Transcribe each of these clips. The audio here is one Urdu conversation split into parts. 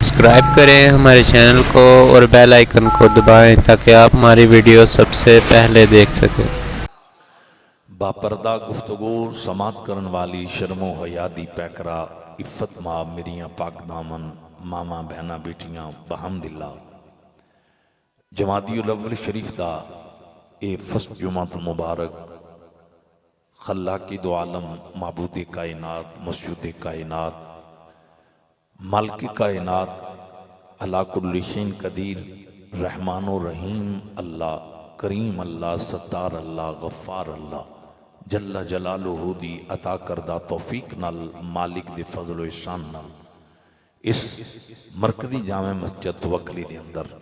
سبسکرائب کریں ہمارے چینل کو اور بیل آئیکن کو دبائیں تاکہ آپ ہماری ویڈیو سب سے پہلے دیکھ سکیں۔ باپردہ گفتگو سماعت کرن والی شرم و حیا دی پیکرا عفت ماں میریاں پاک دامن ماما بہنا بیٹیاں بحمداللہ جمادی الاول شریف دا اے فسٹ جمعۃ المبارک خلاق دو عالم معبود کائنات مسجود کائنات مالک کائنات اللہ کل شین قدیر رحمان و رحیم اللہ کریم اللہ ستار اللہ غفار اللہ جل جلالہ دی عطا کردہ توفیق نال مالک دی فضل و احسان نال اس مرکزی جامع مسجد توکلی دے اندر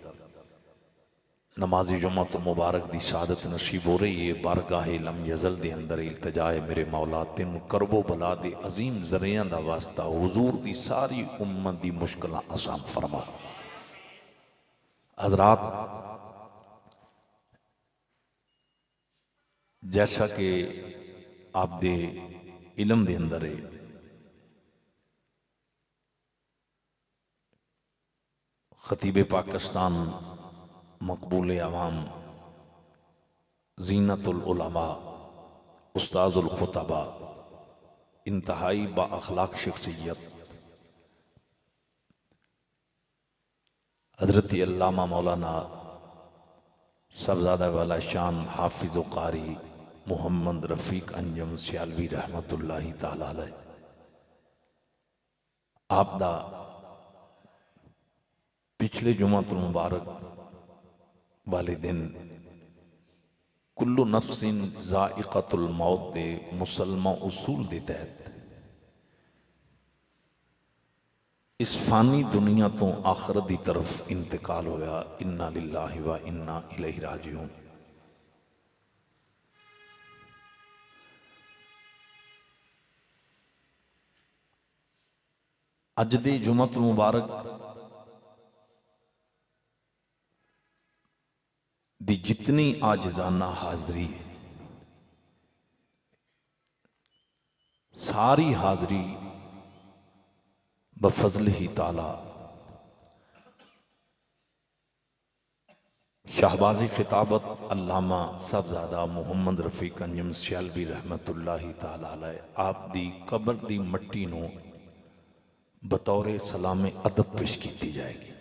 نماز جمعۃ المبارک دی سعادت نصیب ہو رہی ہے۔ بارگاہ لم یزل دے اندر التجائے میرے مولا تین کرب و بلا دے عظیم ذریعہ دا واسطہ حضور دی ساری امت دی مشکلہ آسان فرما۔ حضرات جیسا کہ آپ دے علم دے اندر ہے خطیب پاکستان مقبول عوام زینت العلماء استاذ الخطباء انتہائی با اخلاق شخصیت حضرت علامہ مولانا صاحبزادہ والا شان حافظ و قاری محمد رفیق انجم سیالوی رحمت اللہ تعالی علیہ آپ دا پچھلے جمعۃ المبارک والے دن کلو نفس ذائقۃ الموت دے مسلمہ اصول دے تحت اس فانی دنیا تو آخرت دی طرف انتقال ہویا۔ انا للہ و انا الیہ راجعون۔ اج دی جمعۃ المبارک دی جتنی عاجزانہ حاضری ہے ساری حاضری بفضل ہی تعالی شہباز خطابت علامہ صاحبزادہ محمد رفیق انجم سیالوی رحمت اللہ تعالی علیہ آپ دی قبر دی مٹی نو بطور سلام ادب پیش کیتی جائے گی۔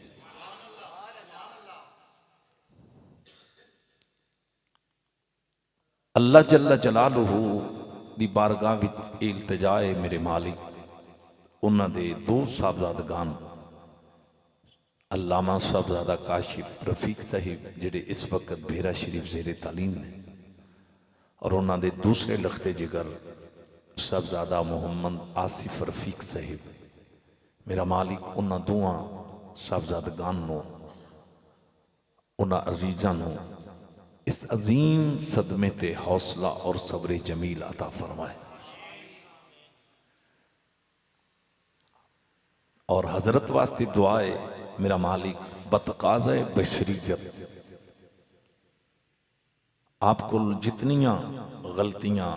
اللہ جل جلالہ دی بارگاہ وچ التجا ہے میرے مالک انہاں دے دو صاحبزادگان علامہ صاحبزادہ کاشف رفیق صاحب جڑے اس وقت بھیرا شریف زیر تعلیم نے اور انہاں دے دوسرے لخت جگر صاحبزادہ محمد آصف رفیق صاحب میرا مالک انہاں دوہاں صاحبزادگان نو انہاں عزیزاں نو اس عظیم صدمے تے حوصلہ اور صبر جمیل عطا فرمائے اور حضرت واسطے دعائے میرا مالک بتقاضۂ بشریت آپ کو جتنیاں غلطیاں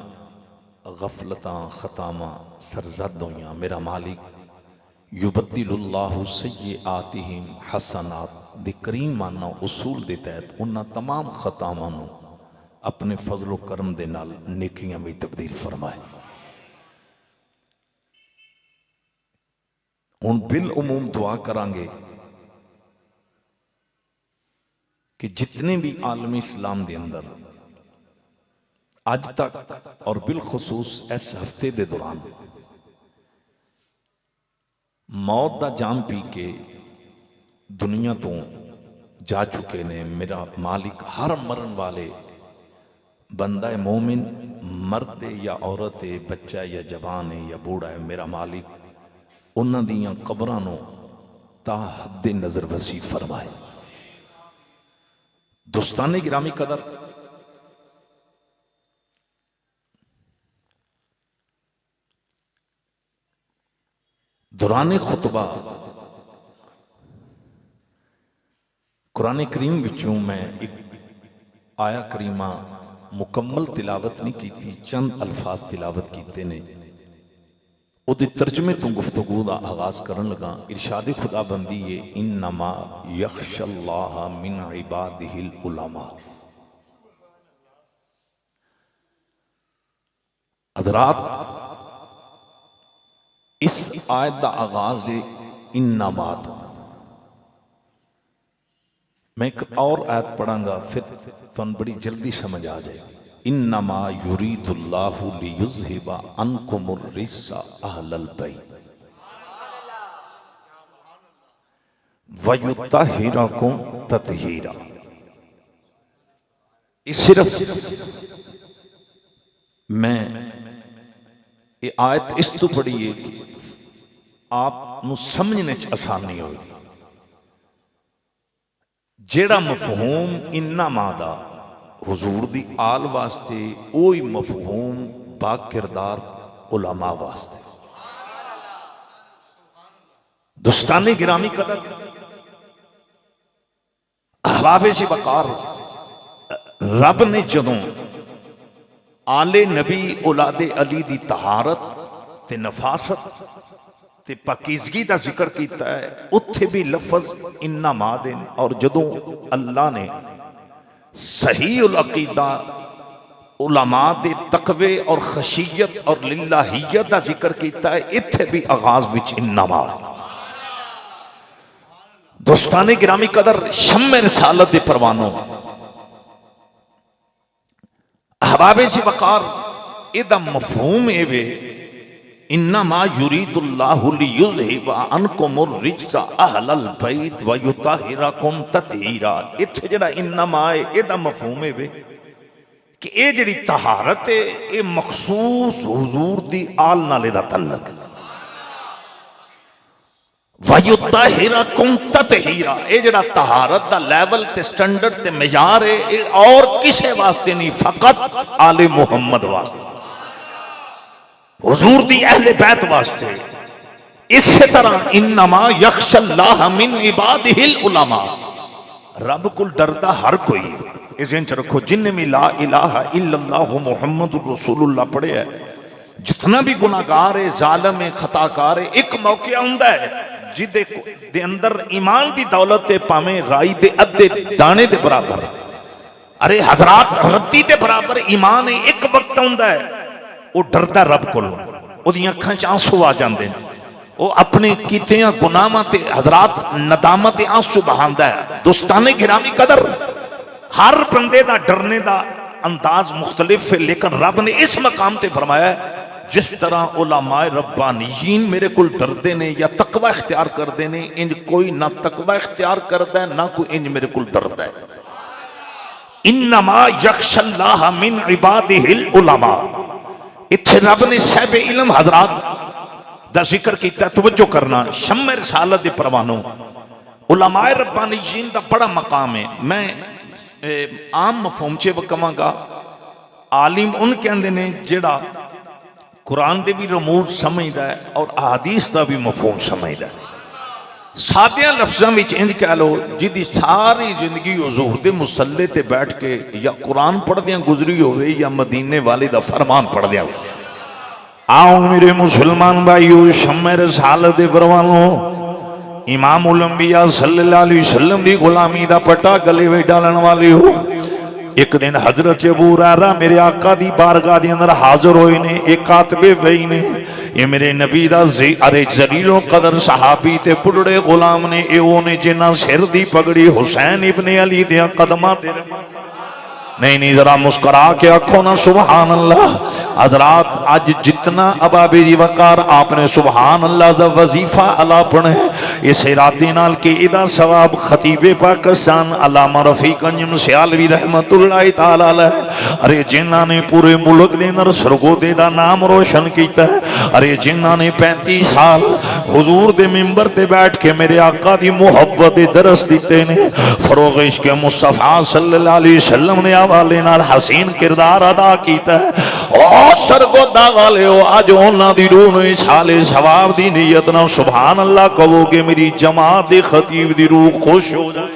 غفلتاں خطاماں سرزد ہویاں میرا مالک یبدل اللہ سیئاتہم حسنات دی کریم مانا اصول دے تحت انہاں تمام خطاماں نو اپنے فضل و کرم دے نال نیکیاں میں تبدیل فرمائے۔ ان بالعموم دعا کرانگے کہ جتنے بھی عالم اسلام دے اندر آج تک اور بالخصوص اس ہفتے دے دوران موت دا جام پی کے دنیا تو جا چکے نے میرا مالک ہر مرن والے بندہ مومن مرد یا عورت ہے بچہ یا جوان ہے یا بوڑھا ہے میرا مالک انہاں دیاں قبراں نو تا حد نظر وسیع فرمائے۔ دوستان گرامی قدر دوران خطبہ قرآن کریم وچوں میں ایک آیا کریمہ مکمل تلاوت نہیں کی تھی چند الفاظ تلاوت کیتے نے وہ ترجمے تو گفتگو دا آغاز کرن لگا. ارشاد خدا بندی ہے انما یخشى اللہ من عبادہ العلماء. حضرات اس آیت دا آغاز ہے انما. میں ایک اور آیت پڑھاں گا پھر تو بڑی جلدی سمجھ آ جائے گی. انما یرید اللہ لیذھب عنکم الرجس اہل البیت ویطہرکم تطہیرا. صرف میں یہ آیت اس تو پڑھی ہے کہ آپ نو سمجھنے چ آسانی ہوئی. جیڑا مفہوم انما دا حضور دی آل واسطے اوہی مفہوم با کردار علماء واسطے. دوستان گرامی قدر احباب سے وقار رب نے جدوں آل نبی اولاد علی دی طہارت تے نفاست تے پاکیزگی دا ذکر کیتا ہے اتھے بھی لفظ انما دے. اور جدوں اللہ نے صحیح العقیدہ علماء دے تقوی اور خشیت اور للہیت دا ذکر کیتا ہے اتھے بھی آغاز وچ انما. دوستان گرامی قدر شمع رسالت دے پروانوں احباب سے وقار ادا مفہوم اے وے انما یرید اللہ لیذھب عنکم الرجس اہل البیت ویطہرکم تطہیرا. اتھے جڑا انما ہے ادا مفہوم اے وے کہ اے جڑی طہارت ہے اے مخصوص حضور دی آل نالے دا تعلق ہے. وَيُطَّهِرَكُمْ تَطْهِيرًا. اے جڑا طہارت دا لیول تے سٹینڈرڈ تے معیار ہے اے اور کسے واسطے نہیں فقط آل محمد واسطے حضور دی اہل بیت واسطے. اسی طرح انما یخشى اللہ من عبادہ العلماء. رب کل ڈردا ہر کوئی ہے. اس ذہن چ رکھو جن میں لا الہ الا اللہ محمد رسول اللہ پڑھے ہے جتنا بھی گناہگار ہے ظالم ہے خطا کار ہے ایک موقع ہوندا ہے جدے دے اندر ایمان دی دولت تے پاویں رائی دے ادھے دانے دے برابر. ارے حضرات رتی دے برابر ایمان ہے. ایک وقت ہوندا ہے وہ ڈردا رب کولوں او دی اکھاں چ آنسو آ جاندے نے وہ اپنے کیتیاں گناہاں تے حضرات ندامت تے آنسو بہاندا ہے. دوستان گرامی قدر ہر بندے دا ڈرنے دا انداز مختلف ہے لیکن رب نے اس مقام تے فرمایا ہے جس طرح علماء ربانیین میرے کل ڈردے نے یا تقوی اختیار کردے نے انج کوئی نہ تقوی اختیار کردا ہے نہ کوئی انج میرے کل ڈردا ہے. انما یخشى اللہ من عبادہ العلماء. اتھے رب نے صاحب علم حضرات دا ذکر کیتا ہے. توجہ کرنا شمع رسالت دے پروانوں علماء ربانیین دا بڑا مقام ہے. میں عام مفہوم چے وکواں گا عالم ان کہندے نے جڑا قرآن دے بھی رموز سمجھدا ہے اور احادیث دا بھی مفہوم سمجھدا ہے. سادیاں لفظاں وچ انج کہہ لو جدی ساری زندگی حضور دے مصلی تے بیٹھ کے یا قرآن پڑھدیاں گزری ہوئے یا مدینے والے دا فرمان پڑھدیاں ہوئے. آؤ میرے مسلمان بھائیو شمع رسالت دے پروانوں امام الانبیاء صلی اللہ علیہ وسلم دی غلامی دا پٹا گلے وے ڈالن والے ہو. ایک دن حضرت ابو ہریرہ میرے آقا دی بارگاہ دی اندر حاضر ہوئے نے. ایک کاتبے وہی نے یہ میرے نبی دا ذلیل و قدر صحابی تے بڑھڑے غلام نے ایو نے جنہ سر دی پگڑی حسین ابن علی دیا قدمہ تے نہیں ذرا مسکرا کے آنکھوں نا سبحان اللہ. حضرات آج جتنا ابابی جی وقار آپ نے سبحان اللہ ذا وظیفہ علا پڑھے اس ارادے نال کے ادا ثواب خطیب پاکستان علامہ رفیق انجم سیالوی رحمت اللہ تعالی علیہ ارے جنہاں نے پورے ملک دے اندر سرگودے دا نام روشن کیتا ہے. ارے جنہاں نے 35 سال حضور دے منبر تے بیٹھ کے میرے آقا دی محبت درس دیتے نے. فروغ عشق مصطفیٰ صلی اللہ علیہ وسلم نے والے نال حسین کردار ادا کیتا ہے. اور سرگودا والے ہو آج انہاں دی روح نو سال ثواب دی نیت نال سبحان اللہ کہو گے میری جماعت خطیب دی روح خوش ہو جائے.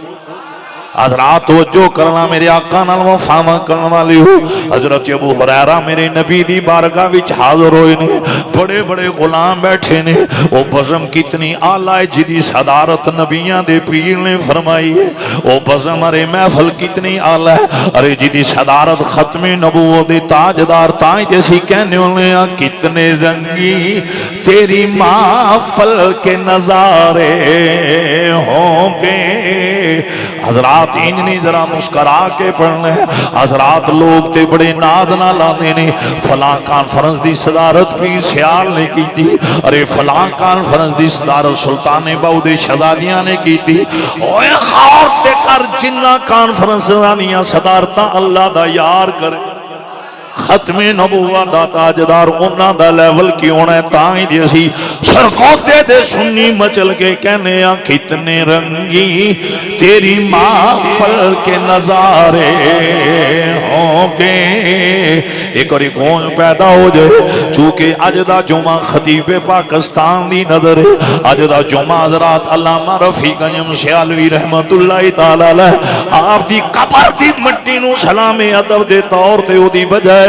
حضرات توجہ کرنا میرے آقا نال وفا کرن والی ہو حضرت ابو ہریرہ میرے نبی دی بارگاہ وچ حاضر ہوئے نے بڑے بڑے غلام بیٹھے نے وہ بزم کتنی اعلیٰ ہے جدی صدارت نبیاں دے پیر نے فرمائی ہے وہ بزم ارے محفل کتنی اعلیٰ ہے ارے جدی صدارت ختم نبوت دے تاجدار تائیں جیسی کہنے والے ہیں کتنے رنگی تیری محفل کے نظارے ہوں گے حضرات انجنی ذرا مسکرا کے پڑھنے حضرات لوگ تے بڑے ناد نہ لانے نے فلاں کانفرنس دی صدارت پیر سیال نے کی تھی ارے فلاں کانفرنس دی صدارت سلطان باؤ دے شہزادیاں نے کی تھی اوے خار تے کر جنہ کانفرنس دانیاں صدارتاں اللہ دا یار کرے ختم نبوت دا تاجدار انہاں دا لیول کی ہونا ہے تائیں دی اسی سرکوتے دے سنی مچل کے کہنے ہیں کتنے رنگی تیری محفل کے نظارے ہوں گے ایک اور ایک گونج پیدا ہو جائے چونکہ اج دا جمعہ خطیب پاکستان دی نظر ہے اج دا جمعہ حضرات علامہ رفیق انجم سیالوی رحمت اللہ تعالی علیہ آپ دی قبر دی مٹی نو سلام ادب دے طور تے او دی وجہ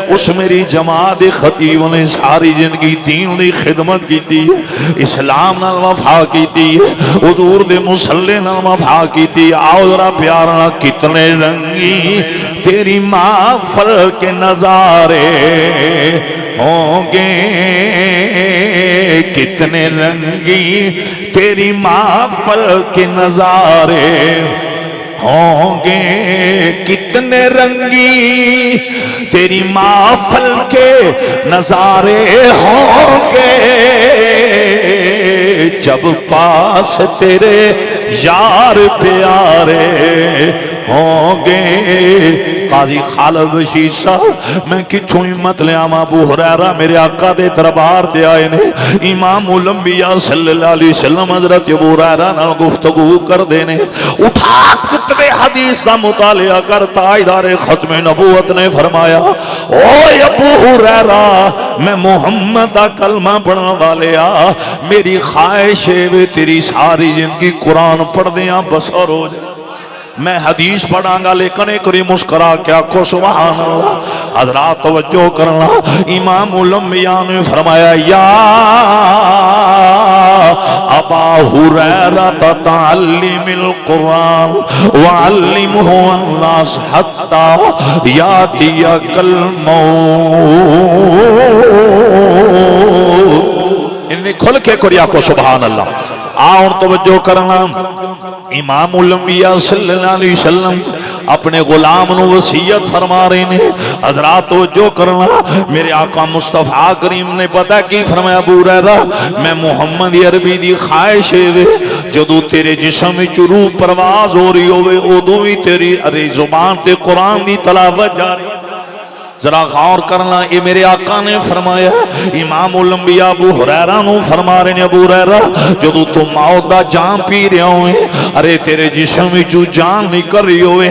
اس میری جماعت خطیب نے ساری زندگی دین دی خدمت کی تھی اسلام نال وفا کی تھی حضور دے مصلی نال وفا کی تھی آؤ ذرا پیارنا کتنے رنگی تیری محفل کے نظارے ہوں گے کتنے رنگی تیری محفل کے نظارے ہوں گے کتنے رنگی تیری محفل کے نظارے ہوں گے جب پاس تیرے یار پیارے ہوں گے قاضی خالد بشیر صاحب میں کچھوں ہمت لے آما ابو ہریرہ میرے آقا دے دربار دے آئے نے امام الانبیاء صلی اللہ علیہ وسلم حضرت ابو ہریرہ نال گفتگو کر دینے اٹھا کتب حدیث دا مطالعہ کر تاجدار ختم نبوت نے فرمایا اوے ابو ہریرہ میں محمد دا کلمہ پڑھنے والے آ میری خواہش ہے تیری ساری زندگی قرآن پڑھ دیاں بس اور ہو جائے میں حدیث پڑھاں گا لیکن ایک ری مسکرا کیا کو سبحان اللہ حضرات توجہ کرنا امام الانبیاء نے فرمایا یا ابا ہریرہ تعلم القرآن وعلمہ الناس حتی یاتیک الموت انہیں کھل کے کریا کو سبحان اللہ آؤں توجہ کرنا امام الانبیاء صلی اللہ علیہ وسلم اپنے غلام نو وصیت فرما رہے ہیں حضرات توجہ کرنا میرے آقا مصطفیٰ کریم نے پتہ کی فرمایا ابو ہریرہ میں محمد عربی دی خواہش ہے جدو تیرے جسم وچ روح پرواز ہو رہی ہوئے ادو ہی تیری ارے زبان تے قرآن دی تلاوت جاری ذرا غور کرنا یہ میرے آقا نے فرمایا امام الانبیاء ابو ہریرہ نو فرما رہے ہیں ابو ہریرہ جدو تو موت دا جان پی رہے ہوئے ارے تیرے جسم وچوں جان نکل رہی ہوئے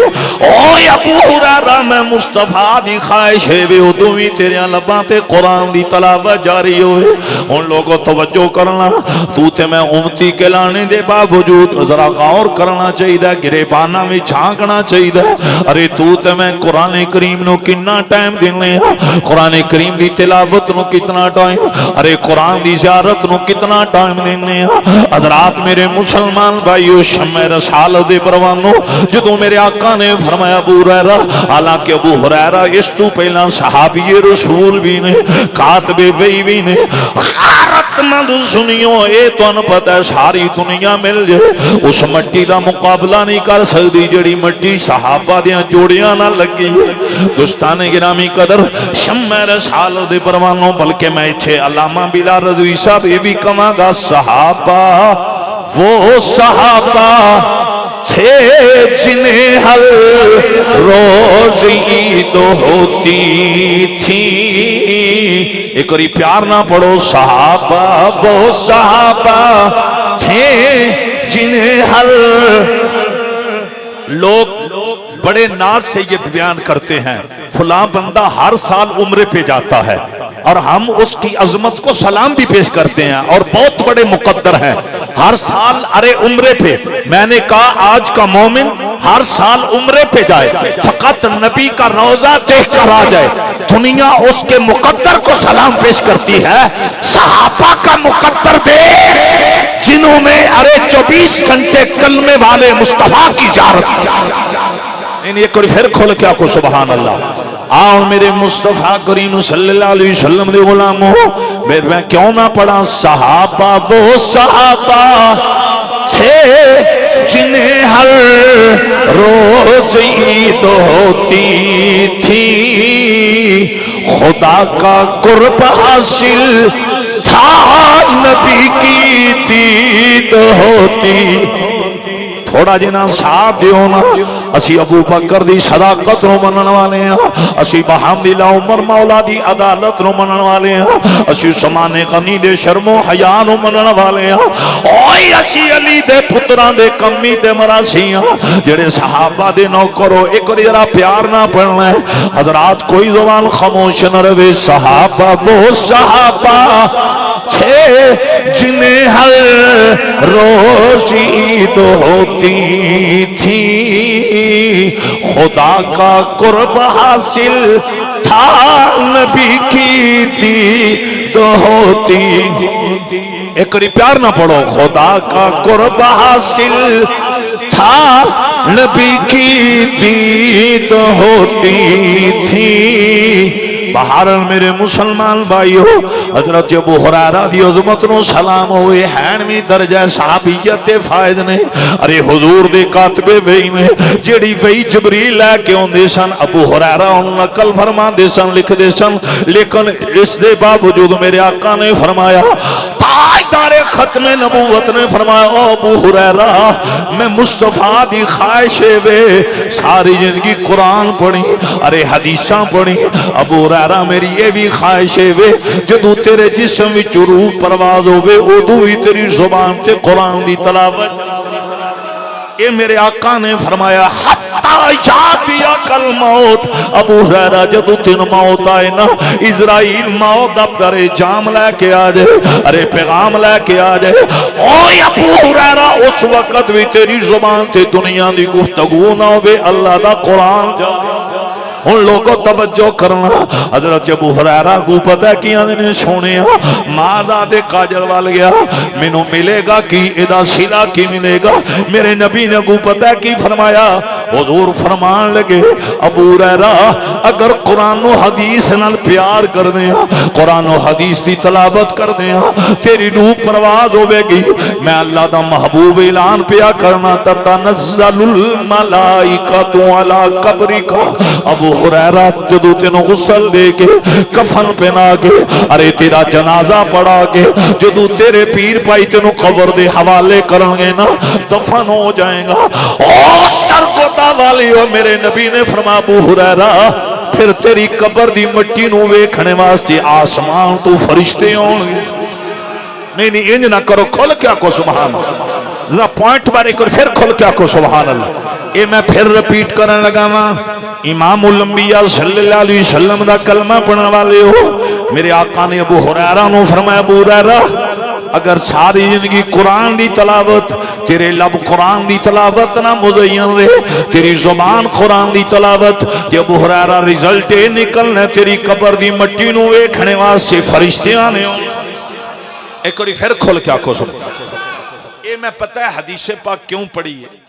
اوے ابو ہریرہ میں مصطفیٰ دی خواہش ہے وے ادو وی تیرے لباں تے قرآن دی تلاوت جاری ہوئے ان لوگوں توجہ کرنا تو تے میں امتی کہلانے دے باوجود ذرا غور کرنا چاہیے گریبانہ میں جھانکنا چاہیے ارے تو تے میں قرآن کریم نو کنا ٹائم دینے قرآن کریم دی تلاوت نو کتنا ٹائم ارے قرآن دی زیارت نو کتنا ٹائم دینے حضرات میرے مسلمان بھائیو شمع رسالت دے پروانو جدو میرے آقا نے فرمایا ابو ہریرہ حالانکہ ابو ہریرہ اس تو پہلا صحابی رسول بھی نے کاتب وحی بھی نے غیرت مند سنیو اے تو ان پتہ ہے ساری دنیا مل جائے اس مٹی دا مقابلہ نہیں کر سکتی جڑی مٹی صحابہ دیاں جوڑیاں نہ لگی دوستان گرامی قدر شمع رسالت دے پروانوں بلکہ میں اچھے علامہ بلال رضوی صاحب یہ بھی کہاں گا صحابہ وہ صحابہ تھے جنہیں ہر روز عید ہوتی تھی ایک اور پیار نہ پڑھو صحابہ وہ صحابہ تھے جنہیں ہر لوگ بڑے ناز سے یہ بیان کرتے ہیں فلاں بندہ ہر سال عمرے پہ جاتا ہے اور ہم اس کی عظمت کو سلام بھی پیش کرتے ہیں اور بہت بڑے مقدر ہیں ہر سال ارے عمرے پہ میں نے کہا آج کا مومن ہر سال عمرے پہ جائے، فقط نبی کا روضہ دیکھ کر آ جائے، دنیا اس کے مقدر کو سلام پیش کرتی ہے۔ صحابہ کا مقدر دے جنہوں نے 24 گھنٹے کلمے والے مصطفیٰ کی زیارت کی۔ ایک اور پھر کھول کے آکو سبحان اللہ۔ آؤ میرے مصطفیٰ کریم صلی اللہ علیہ وسلم دے غلاموں، میں کیوں نہ پڑھا؟ صحابہ وہ صحابہ تھے جنہیں ہر روز عید ہوتی تھی، خدا کا قرب حاصل تھا، نبی کی دید ہوتی۔ تھوڑا جنا ساتھ دیو نا، اسی ابو بکر دی صداقت نو منن والے ہیں، اسی بحمدللہ عمر مولا دی عدالت نو منن والے ہیں، اسی عثمان غنی دے شرم و حیا نو منن والے ہیں، اوئے اسی علی دے پتراں دے کمی تے مراسی ہیں جڑے صحابہ دے نوکرو۔ ایک اور ذرا پیار نہ پڑھنا ہے حضرات، کوئی زبان خاموش نہ رہے۔ صحابہ وہ صحابہ تھے جنہیں ہر روز عید ہوتی تھی، خدا کا قرب حاصل تھا، نبی کی دید ہوتی۔ ایک ری پیار نہ پڑھو۔ خدا کا قرب حاصل تھا، نبی کی دید ہوتی تھی۔ بہرحال میرے مسلمان بھائیو، حضرت ابو ہریرہ دی عظمت نو سلام ہوئے، ہینویں درجہ صحابیت دے فائد نے۔ ارے حضور دے کاتبے وہی نے جیڑی وہی جبریل لے کے اوندے سن، ابو ہریرہ ان نقل فرما دے سن، لکھ دے سن، لیکن اس دے باوجود میرے آقا نے فرمایا، تاجدار ختم نبوت نے فرمایا، او ابو ہریرہ میں مصطفیٰ دی خواہش وے ساری زندگی قرآن پڑھی، ارے حدیثاں پڑھی، ابو ہریرہ میری یہ بھی خواہش ہے جدو تیرے جسم وچ روح پرواز ہوئے ادو ہی تیری زبان تے قرآن دی تلاوت۔ یہ میرے آقا نے فرمایا حتی جاتیا کل موت، ابو ہریرہ جدو تین موت آئے نا، اسرائیل موت دا پرے جام لے کے آ جائے، ارے پیغام لے کے آ جائے، اوہ ابو ہریرہ اس وقت بھی تیری زبان تے دنیا دی گفتگو نہ ہوئے، اللہ دا قرآن جا۔ ان لوگوں توجہ کرنا، حضرت ابو ہریرہ کو پتہ کیا نے سونے ماذا دے کاجل وال گیا، مینوں ملے گا کی ادا سلا کی ملے گا؟ میرے نبی نے کو پتہ کی فرمایا، حضور فرمان لگے ابو ہریرہ اگر قرآن و حدیث نال پیار کر دیا، قرآن و حدیث دی تلاوت کر دیا، تیری روح پرواز ہوے گی، میں اللہ دا محبوب اعلان پیا کرنا، تتنزل الملائکۃ علی قبرک۔ ابو ہریرہ جدو تینوں غسل دے کے کفن پہنا کے ارے تیرا جنازہ پڑھا کے جدو تیرے پیر پائی تینوں قبر دے حوالے کرنگے نا، دفن ہو جائیں گا۔ او سرگوتا والیو، میرے نبی نے فرما ابو ہریرہ پھر تیری قبر دی مٹی نو ویکھنے واسطے آسمان تو فرشتے ہوں گے۔ نہیں انج نہ کرو، کھول کیا کو سبحان اللہ، پوائنٹ بارے کر پھر کھول کیا کو سبحان اللہ۔ یہ میں پھر رپیٹ کرنے لگا ماں، امام الانبیاء صلی اللہ علیہ وسلم دا کلمہ پڑھنے والے ہو، میرے آقا نے ابو ہریرہ نو فرمایا، ابو ہریرہ اگر ساری زندگی قرآن دی تلاوت، تیرے لب قرآن دی تلاوت نہ مزین رہے، تیری زبان قرآن دی تلاوت، تے ابو ہریرہ رزلٹ نکلنا تیری قبر دی مٹی نو ویکھنے واسطے فرشتے آنے ہوں۔ ایک اور پھر کھول کے آنکھوں سن، یہ میں پتہ ہے حدیث پاک کیوں پڑھی ہے۔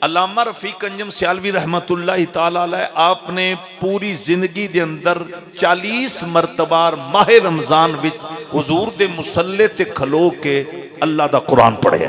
علامہ رفیق انجم سیالوی رحمت اللہ تعالیٰ علیہ آپ نے پوری زندگی دے اندر 40 مرتبہ ماہ رمضان وچ حضور دے مصلے تے کھلو کے اللہ دا قرآن پڑھے،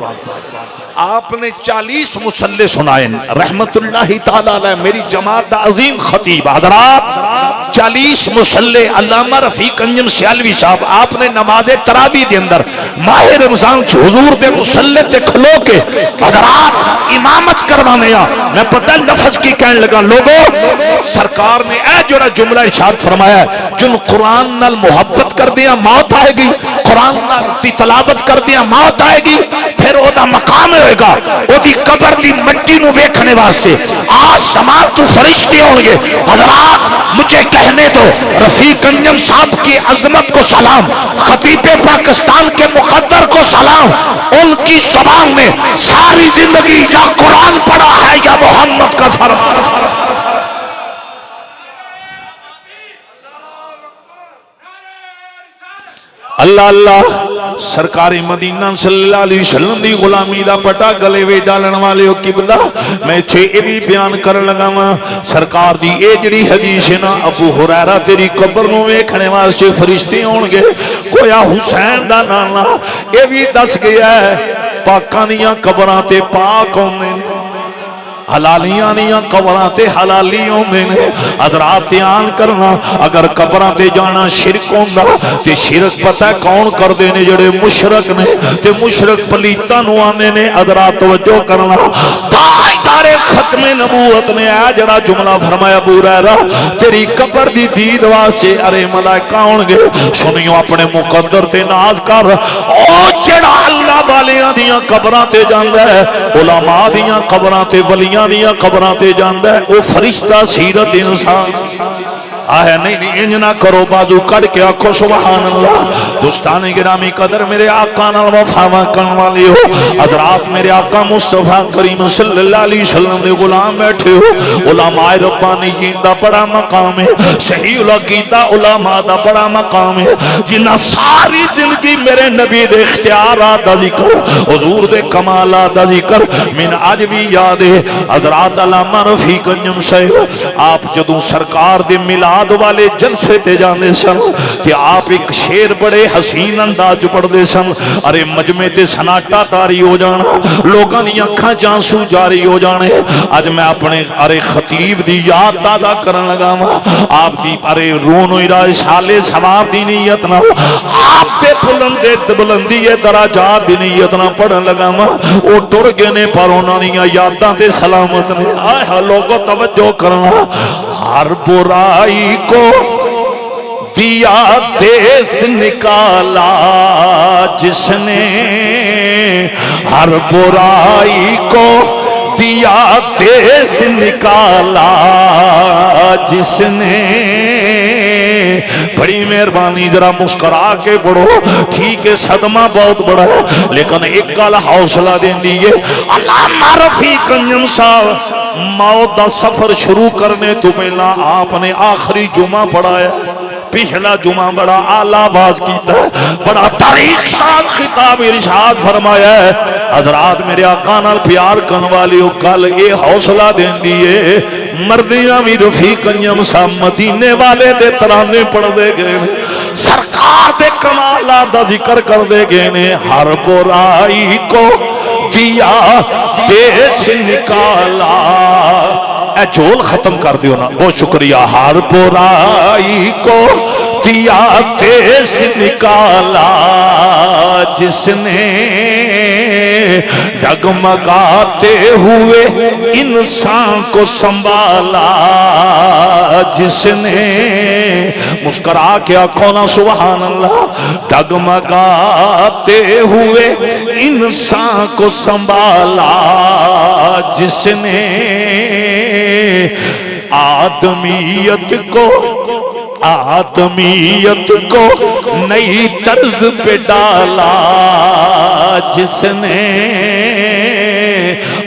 آپ نے 40 مصلے سنائے رحمت اللہ تعالیٰ علیہ، میری جماعت دا عظیم خطیب حضرات 40 مصلے علامہ رفیق انجم سیالوی صاحب آپ نے نماز تراویح دے اندر ماہ رمضان چ حضور دے مصلے تے کھلو کے حضرات امامت کروانے آ۔ میں پتہ لفظ کی کہنے لگا، لوگوں سرکار نے اے جڑا جملہ ارشاد فرمایا ہے، جن قرآن نال محبت کر دیا موت آئے گی، قرآن دی تلاوت کر دیا موت آئے گی، پھر او دا مقام ہوئے گا او دی قبر دی مٹی نو ویکھنے واسطے آسمان تو فرشتے ہوں گے۔ حضرات مجھے کہنے دو رفیق انجم صاحب کی عظمت کو سلام، خطیب پاکستان کے مقدر کو سلام، ان کی زبان میں ساری زندگی یا قرآن پڑھا ہے یا محمد کا فرمان۔ اللہ اللہ سرکاری مدینہ صلی اللہ علیہ وسلم دی غلامی دا پٹا گلے وے ڈالن والے ہو قبلہ، میں چھے بھی بیان کر لگا ماں سرکار دی اے جڑی حدیث ہے نا، ابو ہریرہ تیری قبر نو ویکھنے واسطے فرشتے ہون گے، کویا حسین دا نانا اے بھی دس گیا ہے پاکاں دیاں قبراں تے پاک ہوندے نے، حلالیاں دیاں قبراں تے حلالی ہوندے نے۔ حضرات دھیان کرنا، اگر قبراں تے جانا شرک ہوندا تے شرک پتہ کون کردے نے؟ جڑے مشرک نے، تے مشرک پلیتاں نو آندے نے۔ حضرات توجہ کرنا، تاجدار ختم نبوت نے اے جڑا جملہ فرمایا ابو ہریرہ تیری قبر دی دید واسطے ارے ملائکہ ہون گے، سنیو اپنے مقدر تے ناز کر، او جڑا اللہ والیاں دیاں قبراں تے جاندا ہے، علماء دیاں قبراں تے ولیاں دیاں قبراں تے جاندا ہے، او فرشتہ سیرت انسان آیا نہیں انج نہ کرو، بازو کڑ کے آکھو سبحان اللہ۔ دوستان گرامی قدر میرے آقا نال وفا کرن والے ہو، حضرات میرے آقا مصطفیٰ کریم صلی اللہ علیہ وسلم دے غلام بیٹھے ہو، علماء ربانیین دا بڑا مقام ہے، صحیح العقیدہ علماء دا بڑا مقام ہے، جنہ ساری زندگی میرے نبی دے اختیارات دا ذکر، حضور دے کمالات دا ذکر من اج بھی یاد ہے۔ حضرات علامہ رفیق انجم صاحب آپ جدوں سرکار دے ملاد والے جلسے تے جاندے سن کہ آپ ایک شعر بڑے حسین انداز پڑھدے سن، ارے مجمع تے سناٹا تاری ہو جانا، لوگاں دی اکھاں چانسو جاری ہو جانے۔ اج میں اپنے ارے خطیب دی یاد تازہ کرن لگا وا، آپ دی ارے رون و ارائے سالے ثواب دی نیت نہ آپ تے بلندی درجات دی نیت نہ پڑھن لگا وا، او ٹر گئے نے پر انہاں دی یاداں تے سلامت نے۔ آئے لوگوں توجہ کرنا، ہر برائی کو دیا دیس نکالا جس نے، ہر برائی کو دیا دیس نکالا جس نے، بڑی مہربانی ذرا مسکرا کے پڑھو، ٹھیک ہے صدمہ بہت بڑا ہے لیکن ایک گل حوصلہ دین دیئے، علامہ رفیق انجم صاحب موت دا سفر شروع کرنے تو پہلا آپ نے آخری جمعہ پڑھایا، پچھلا جمعہ بڑا اعلیٰ آواز کیتا ہے، بڑا تاریخ ساز خطاب ارشاد فرمایا ہے۔ حضرات میرے آقا نال پیار کرن والی او کل اے حوصلہ دین دیئے، مردیاں بھی رفیق انجم صاحب مدینے والے دے ترانے پڑھ دے گئے نے، سرکار دے کمالات دا ذکر کر دے گئے نے، ہر برائی کو دیا دیس نکالا۔ اے جھول ختم کر دیو نا، بہت شکریہ۔ ہر برائی کو دیا دیس نکالا جس نے، ڈگمگاتے ہوئے انسان کو سنبھالا جس نے، مسکرا کے آنکھوں نا سبحان اللہ، ڈگمگاتے ہوئے انسان کو سنبھالا جس نے، آدمیت کو نئی طرز پہ ڈالا جس نے،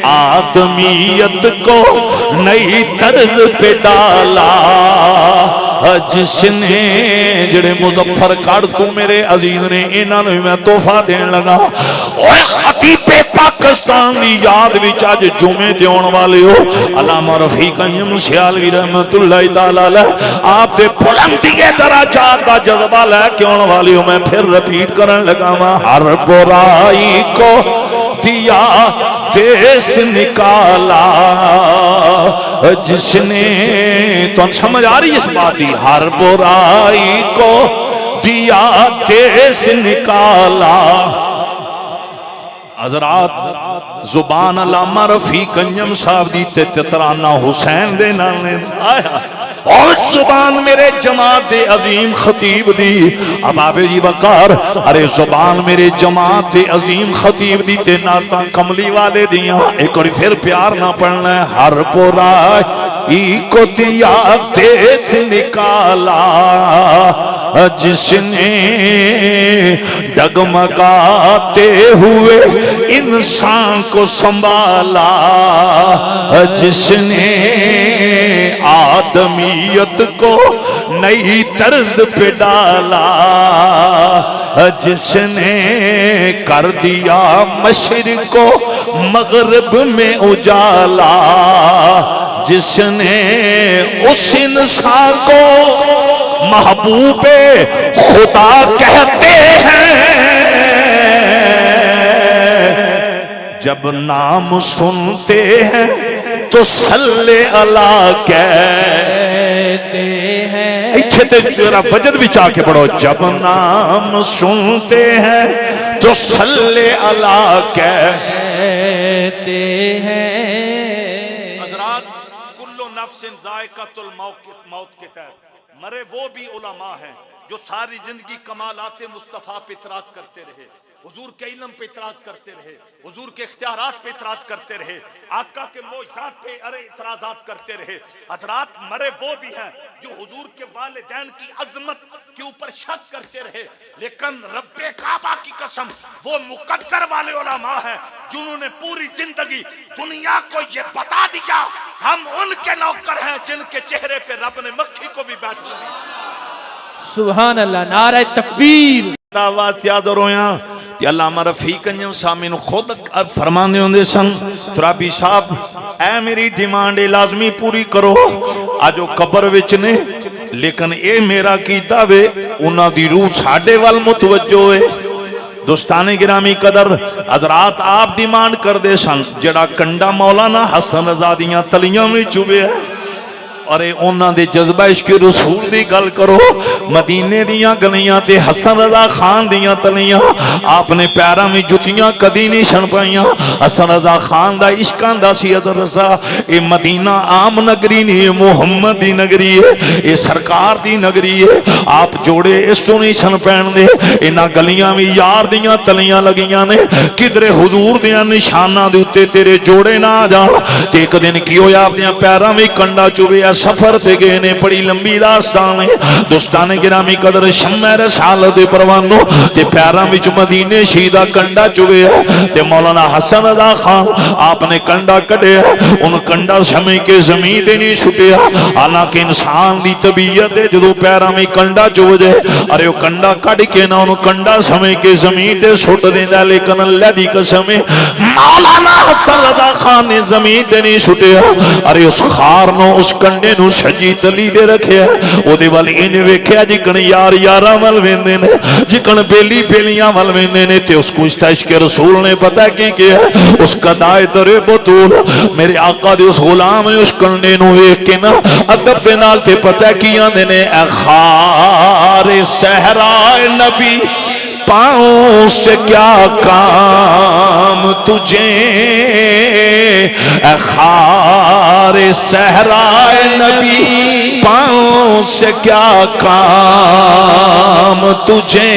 آدمیت کو نئی طرز پہ ڈالا جس نے، جڑے مظفر کڑ تو میرے عزیز نے انہاں نوں میں تحفہ دین لگا۔ اوے خطیب پاکستان دی یاد وچ اج جمعے تے اون والے ہو، علامہ رفیق انجم سیالوی رحمت اللہ تعالی علیہ، آپ دے بلندی درجات دا جذبہ لے کے اون والے ہو، میں پھر ریپیٹ کرن لگا وا، ہر برائی کو دیا دیس نکالا جس نے، تو سمجھ آ رہی اس بات دی، ہر برائی کو دیا دیس نکالا۔ حضرات زبان علامہ رفیق انجم صاحب دی تترانہ حسین دے نانے آیا، اور زبان میرے جماعت دے عظیم خطیب دی ابابِ جی وقار، ارے زبان میرے جماعت دے عظیم خطیب دی تے نعتاں کملی والے دیاں، ایک اور پھر پیار نہ پڑھنا ہے، ہر برائی کو دیا دیس نکالا جس نے ڈگمگاتے ہوئے انسان کو سنبھالا جس نے آدمیت کو نئی طرز پہ ڈالا جس نے کر دیا مشرق کو مغرب میں اجالا جس نے اس انسان کو محبوب خدا کہتے ہیں جب نام سنتے ہیں تو صلی اللہ کہتے ہیں ایتھے تے ذرا وجد بھی چاہ کے پڑھو جب نام سنتے ہیں تو صلی اللہ کہتے ہیں حضرات کل نفس ذائقۃ الموت کے تحت مرے وہ بھی علماء ہیں جو ساری زندگی کمالات مصطفیٰ پہ اعتراض کرتے رہے حضور کے علم پہ اعتراض کرتے رہے حضور کے اختیارات پہ اعتراض کرتے رہے آقا کے معجزات پہ اعتراضات کرتے رہے حضرات مرے وہ بھی ہیں جو حضور کے والدین کی عظمت کے اوپر شک کرتے رہے لیکن رب کعبہ کی قسم وہ مقدر والے علماء ہیں جنہوں نے پوری زندگی دنیا کو یہ بتا دیا ہم ان کے نوکر ہیں جن کے چہرے پہ رب نے مکھی کو بھی بیٹھ لیا سبحان اللہ نعرہ تکبیر آواز یاد رویاں کہ علامہ رفیق انجم سامین خود فرمانے ہوندے سن ترابی صاحب اے میری ڈیمانڈ لازمی پوری کرو آجو قبر وچ نے لیکن اے میرا کیتا وے انہاں دی روح ساڈے وال متوجہ ہے دوستان گرامی قدر حضرات آپ ڈیمانڈ کر دے سن جڑا کنڈا مولانا حسن رضا دیاں تلیاں میں چوبے ہے اور انہاں دے جذبہ عشق رسول دی گل کرو مدینے دیاں گلیاں تے حسن رضا خان دیاں تلیاں آپ نے پیرا میں جتیاں کدی نہیں چھن پائیاں حسن رضا خان دا عشقاں دا سی حضرت رضا اے مدینہ عام نگری نہیں محمد دی نگری ہے اے سرکار دی نگری ہے آپ جوڑے اس تو نہیں چھن پہن دے انہاں گلیاں میں یار دیاں تلیاں لگیاں نے کدرے حضور دیاں نشانہ دیتے تیرے جوڑے نہ جان تے ایک دن کی ہویا آپ دیاں پیرا میں کنڈا چوبے سفر تے گئے نے بڑی لمبی داستان ہے دوستان گرامی قدر شمع رسالت دے پروانو تے پیراں وچ مدینے شیدہ کنڈا چوبے ہے تے مولانا حسن رضا خان آپ نے کنڈا کڈے ان کنڈا شمع کے زمین تے نہیں چھٹیا حالانکہ انسان دی طبیعت ہے جدوں پیراں وچ کنڈا چوب جائے ارے او کنڈا کڈ کے نہ اون کنڈا شمع کے زمین تے چھٹ دیندا لیکن اللہ دی قسم مولانا حسن رضا خان نے زمین تے نہیں چھٹیا ارے اس خار نو اس کنڈے نو سجی تلی دے رکھے ہیں او دے والی انج ویکھیا جکن یار یاراں ول ویندے نے جکن بیلی بیلیاں ول ویندے نے تے اس کو عشق رسول نے پتہ کی کیا اس قدائے ترے بطول میرے آقا دے اس غلام نے اس کنڈے نو ویکھ کے نا ادب دے نال تے پتہ کی آندے نے اے خار صحرائے نبی پاؤں سے کیا کام تجھے اے خار صحرائے نبی پاؤں سے کیا کام تجھے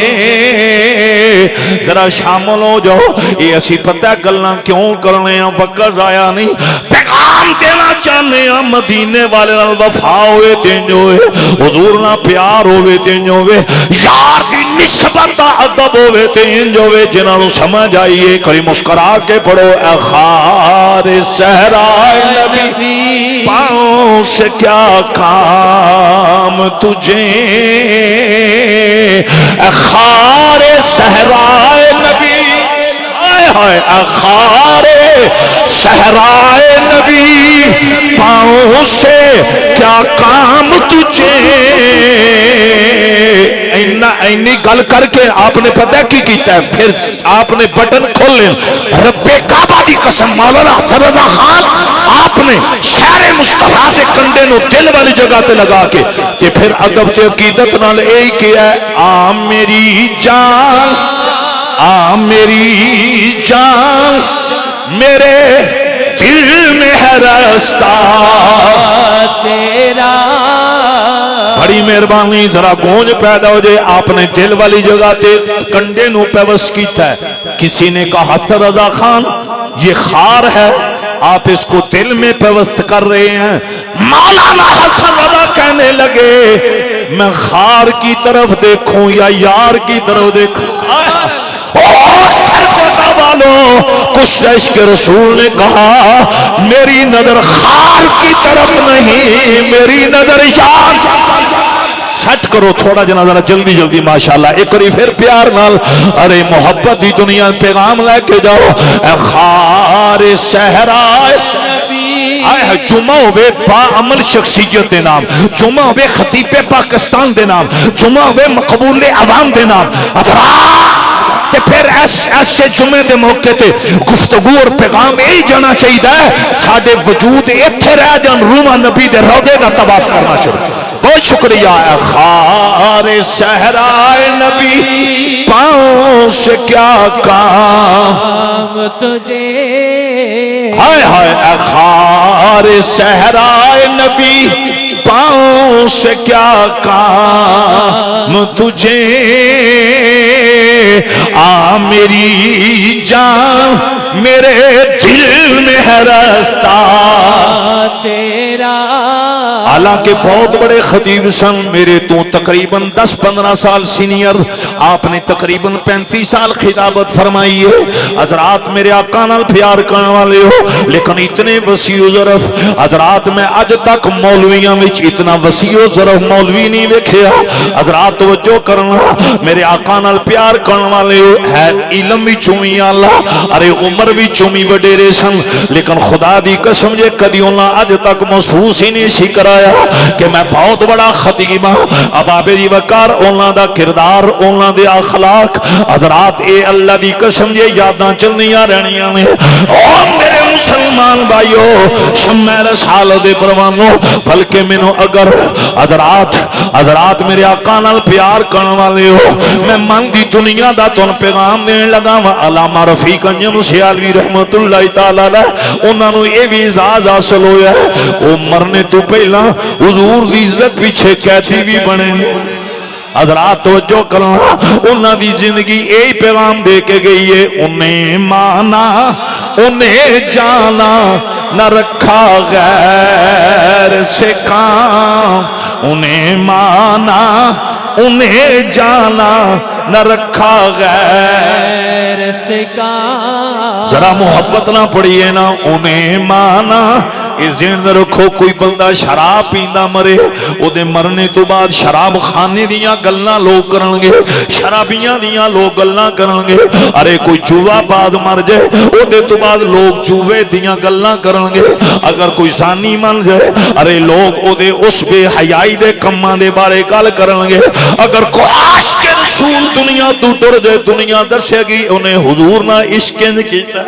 ذرا شامل ہو جاؤ یہ اسی پتہ گلنا کیوں کرنے ہیں وقت آیا نہیں پیغام دینا چاہنے ہیں مدینے والے نال وفا ہوئے تین جو ہے حضور نہ پیار ہوئے تین جو ہے یار دی نسبت ادب ہوئے تین جو ہے جنہاں نو سمجھ آئیے کری مسکرا کے پڑھو اے خار صحرائے نبی پاؤں سے کیا کام تجھے اے خار صحرائے نبی اے خار صحرائے نبی پاؤں سے کیا کام تجھے اینی گل کر کے آپ نے پتہ کی کیتا ہے پھر آپ نے بٹن کھولے رب کعبہ دی قسم مولانا حسن رضا خان آپ نے شہر مصطفیٰ سے کنڈے نو دل والی جگہ تے لگا کے کہ پھر ادب تے عقیدت نال اے کیا ہے آ میری جان آ میری جان میرے دل میں ہے رستہ تیرا بڑی مہربانی ذرا گونج پیدا ہو جائے آپ نے دل والی جگہ تے کنڈے نو پیوس کیتا ہے کسی نے کہا حسن رضا خان یہ خار ہے آپ اس کو دل میں پیوست کر رہے ہیں. مولانا حسن رضا کہنے لگے میں خار کی طرف دیکھوں یا یار کی طرف دیکھوں. والوں کچھ عشق رسول نے کہا میری نظر خار کی طرف نہیں, میری نظر یار. سچ کرو تھوڑا جنا ذرا جلدی جلدی ماشاءاللہ ایک بار پھر پیار نال. ارے محبت دی دنیا پیغام لے کے جاؤ. اے خار صحرائے آئے جمعہ ہوئے با عمل شخصیت دے نام, جمعہ ہوئے خطیب پاکستان دے نام, جمعہ ہوئے مقبول عوام دے نام. تے پھر ایسے جمعے دے موقع تے گفتگو اور پیغام یہی جانا چاہیے ساڈے وجود ایتھے رہ جان روما نبی دے روضے دا طواف کرنا شروع. بہت شکریہ. خار صحرائے نبی پاؤں سے کیا کام تجھے, ہائے ہائے. خار صحرائے نبی پاؤں سے کیا کام تجھے, آ میری جان میرے دل میں ہے رستہ تیرا. حالانکہ بہت بڑے خطیب سن, میرے تو تقریباً 10-15 سال سینئر, آپ نے تقریباً 35 سال خطابت فرمائی ہے. حضرات میرے آقا نال پیار کرنے والے ہو لیکن اتنے وسیع و ظرف حضرات میں اج تک مولویاں وچ اتنا وسیع و ظرف مولوی نہیں ویکھیا. حضرات توجہ کرنا, میرے آقا نال پیار کرنے والے ہو ہے علم بھی چومی اللہ, ارے عمر بھی چومی وڈیرے سن, لیکن خدا دی قسم جے کدی انہاں اج تک محسوس ہی نہیں سی کرایا کہ میں بہت بڑا خطیب ہوں. ابابے جی وقار انہاں دا کردار انہاں دے اخلاق حضرات اے اللہ دی قسم جے یاداں چلنیاں رہنیاں نے. او میرے مسلمان بھائیو شمع رسالت دے پروانو, بلکہ مینوں اگر حضرات میرے آقا نال پیار کرن والے ہو میں من دی دنیا دا تن پیغام دین لگا وا. علامہ رفیق انجم سیالوی رحمت اللہ تعالی علیہ انہاں نوں اے بھی اعزاز حاصل ہویا ہے او مرنے تو پہلا حضور دی عزت پیچھے قیدی بھی بنے. حضرات توجہ کرنا, انہاں دی زندگی یہی پیغام دے کے گئی ہے, انہیں مانا انہیں جانا نہ رکھا غیر سے کام, انہیں مانا انہیں جانا نہ رکھا غیر سے کام. ذرا محبت نہ پڑھیے نا, انہیں مانا. اس ذہن رکھو کوئی بندہ شراب پیندا مرے او دے مرنے تو بعد شراب خانے دیاں گلاں لوگ کرن گے, شرابیاں دیاں لوگ گلاں کرن گے. ارے کوئی جوا باز مر جائے او دے تو بعد لوگ جوے دیاں گلاں کرن گے. اگر کوئی زانی من جائے ارے لوگ او دے اس بے حیائی دے کماں دے بارے گل کرن گے. اگر کوئی عاشق رسول دنیا تو ٹر جائے دنیا دسے گی انہیں حضور نہ عشق کیندے کیتا,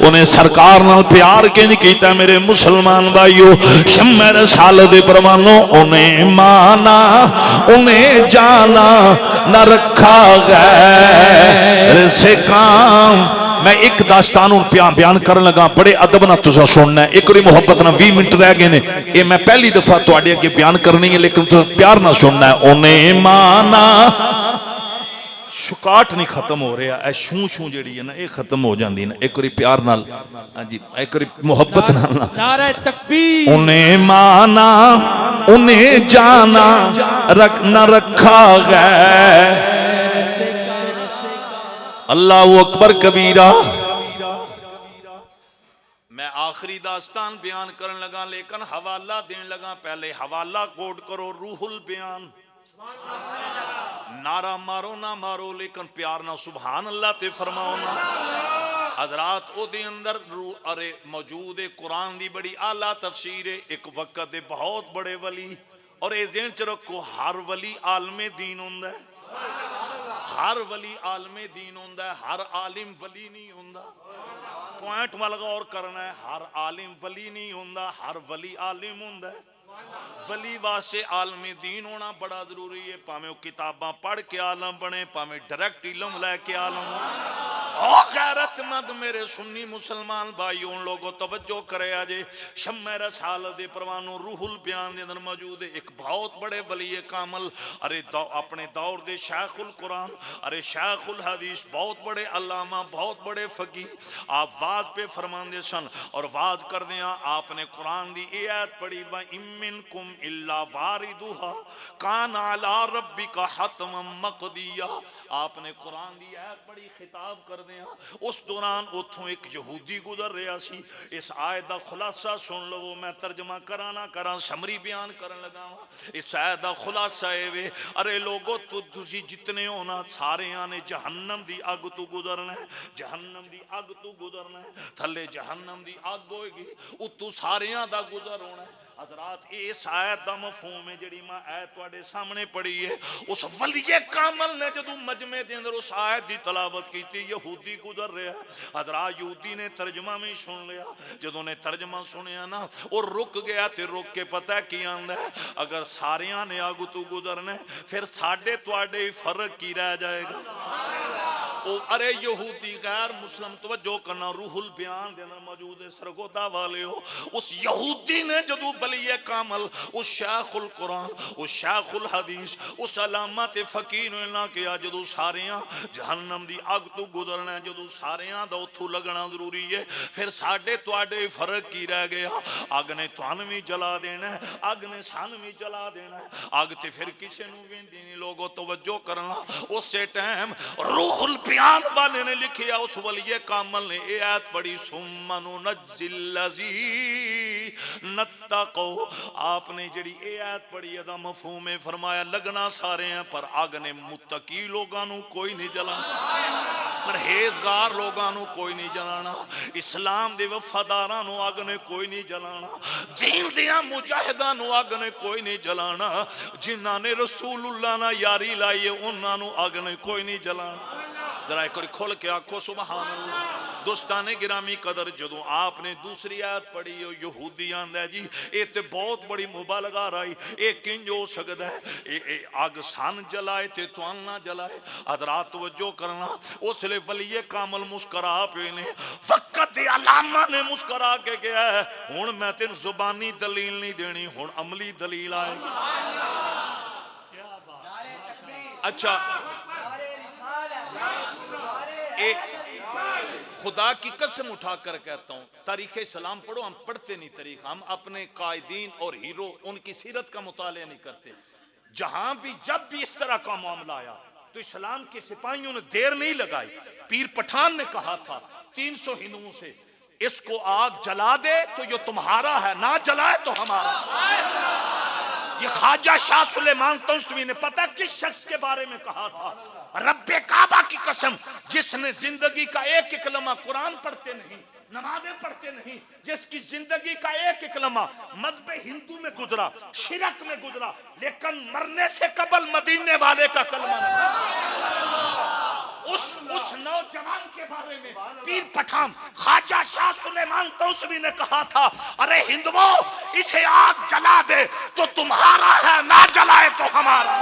انہیں سرکار نال پیار کیندے کیتا. میرے مسلمان بھائیو شمع رسالت دے پروانو, انہیں مانا انہیں جانا نہ رکھا غیر سے کام. میں ایک داستان بیان کرن لگا, بڑے ادب نہ تسا سننا ہے. ایک بڑی محبت نہ 20 منٹ رہ گئے نے, یہ میں پہلی دفعہ تواڈے اگے بیان کرنی ہے لیکن تسا پیار نہ سننا ہے. انہیں مانا شکاٹ نہیں ختم ہو رہا, اے شوں شوں جڑی ہے نا یہ ختم ہو جاندی نا. ایک باری پیار نال, ہاں جی ایک باری محبت نال. نعرہ تکبیر. انہیں مانا انہیں جانا نہ رکھا غیر. اللہ اکبر کبیرہ. میں آخری داستان بیان کرن لگا لیکن حوالہ دین لگا. پہلے حوالہ کوڈ کرو روح البیان. نعرہ مارو نہ مارو لیکن پیار نہ سبحان اللہ تے فرماؤ نا. حضرات او دے اندر ارے موجود ہے قرآن دی بڑی اعلیٰ تفسیر ہے. ایک وقت دے بہت بڑے ولی, اور اے ذہن چ رکھو ہر ولی عالم دین ہوندا ہے, ہر ولی عالم دین ہوندا ہے, ہر عالم ولی نہیں ہوندا. پوائنٹ وال غور کرنا ہے, ہر عالم ولی نہیں ہوندا, ہر ولی عالم ہوندا ہے. ولی واسطے عالم دین ہونا بڑا ضروری ہے. پاویں وہ کتاباں پڑھ کے عالم بنے, پاویں ڈائریکٹ علم لے کے عالم. او غیرت غیرت مند میرے سنی مسلمان بھائیوں لوگوں توجہ کرے آجے شمع رسالت دے پروانوں روح البیان دے اندر موجود ہے ایک بہت بڑے ولی کامل اپنے دور دے شیخ القرآن شیخ الحدیث بہت بڑے علامہ بہت بڑے فقیہ آپ واز پہ فرماندے سن اور واز کر دیا آپ نے قرآن دی آیت پڑھی وَإِن مِّنكُمْ إِلَّا وَارِدُهَا كَانَ عَلَىٰ رَبِّكَ حَتْمًا مَّقْضِيًّا آپ نے قرآن دی آیت پڑھی خطاب کر دیا اس دوران اتھوں ایک یہودی گزر رہا سی اس آیت دا خلاصہ سن لو میں ترجمہ کرانا کران سمری بیان کرن لگا اس آیت دا خلاصہ ہے ارے لوگو تسی جتنے ہونا سارے آنے جہنم دی اگ تو گزرنا ہے جہنم دی اگ تو گزرنا ہے تھلے جہنم دی اگ ہوئے گی اتو ساریاں دا گزر ہونا ہے حضرات اس آیت دا مفہوم ہے جڑی میں آیت تواڈے سامنے پڑھی ہے اس ولی کامل نے جدوں مجمع دے اندر اس آیت دی تلاوت کیتی یہودی گزر رہا ہے حضرات یہودی نے ترجمہ میں سن لیا جدوں نے ترجمہ سنیا نا اور رک گیا تے رک کے پتہ کی آندا ہے اگر ساریاں نے آگ تو گزرنا ہے پھر ساڈے تواڈے فرق کی رہ جائے گا ارے یہودی غیر مسلم توجہ کرنا روح البیان دے اندر موجود ہے سرگودا والے ہو اس یہودی نے جدو ولی کامل اس شیخ القرآن اس شیخ الحدیث اس علامت فقیہ نے نہ کیا جدو ساریاں جہنم دی اگ تو گزرنا ہے جدو ساریاں دا اتھو لگنا ضروری ہے پھر ساڈے تواڈے فرق کی رہ گیا اگ نے تھانوں بھی جلا دینا ہے اگ نے سان بھی جلا دینا ہے اگ تے پھر کسے نو ویندی نہیں لوگوں توجہ کرنا اسی ٹائم روح بیان والے نے لکھیا اس ولی کامل نے اے آیت پڑھی ثم ننجی الذین اتقوا آپ نے جڑی اے آیت پڑھی ادا مفہوم ہے فرمایا لگنا سارے ہیں پر آگ نے متقی لوگاں نو کوئی نہیں جلانا پرہیزگار لوگاں نو کوئی نہیں جلانا اسلام دے وفاداراں نو آگ نے کوئی نہیں جلانا دین دیاں مجاہداں نو آگ نے کوئی نہیں جلانا جنہاں نے رسول اللہ نہ یاری لائی ہے انہاں نو آگ نے کوئی نہیں جلانا ذرا ایک کھول کے آنکھوں سبحان اللہ دوستان گرامی قدر جدوں آپ نے دوسری آیت پڑھی یہودی آندا ہے جی اے تے بہت بڑی مبالغہ رائی اے کنج ہو سکدا ہے اے آگ سان جلائے تے توان نہ جلائے حضرات توجہ کرنا اس لئے ولی کامل مسکرا پہ نے وقت علامہ نے مسکرا کے گیا ہے ہن میں تین زبانی دلیل نہیں دینی ہن عملی دلیل آئے اچھا خدا کی قسم اٹھا کر کہتا ہوں تاریخ اسلام پڑھو ہم پڑھتے نہیں تاریخ ہم اپنے قائدین اور ہیرو ان کی سیرت کا مطالعہ نہیں کرتے جہاں بھی جب بھی اس طرح کا معاملہ آیا تو اسلام کے سپاہیوں نے دیر نہیں لگائی پیر پٹھان نے کہا تھا 300 ہندوؤں سے اس کو آگ جلا دے تو یہ تمہارا ہے نہ جلائے تو ہمارا یہ خواجہ شاہ سلیمان تنسوی نے پتہ کس شخص کے بارے میں کہا تھا رب کعبہ کی قسم جس نے زندگی کا ایک کلمہ قرآن پڑھتے نہیں نمازیں پڑھتے نہیں جس کی زندگی کا ایک کلمہ مذہب ہندو میں گزرا شرک میں گزرا لیکن مرنے سے قبل مدینے والے کا کلمہ اس نوجوان کے بارے میں پیر پٹھان خواجہ شاہ سلیمان توسوی نے کہا تھا ارے ہندوؤ اسے آگ جلا دے تو تمہارا ہے نہ جلائے تو ہمارا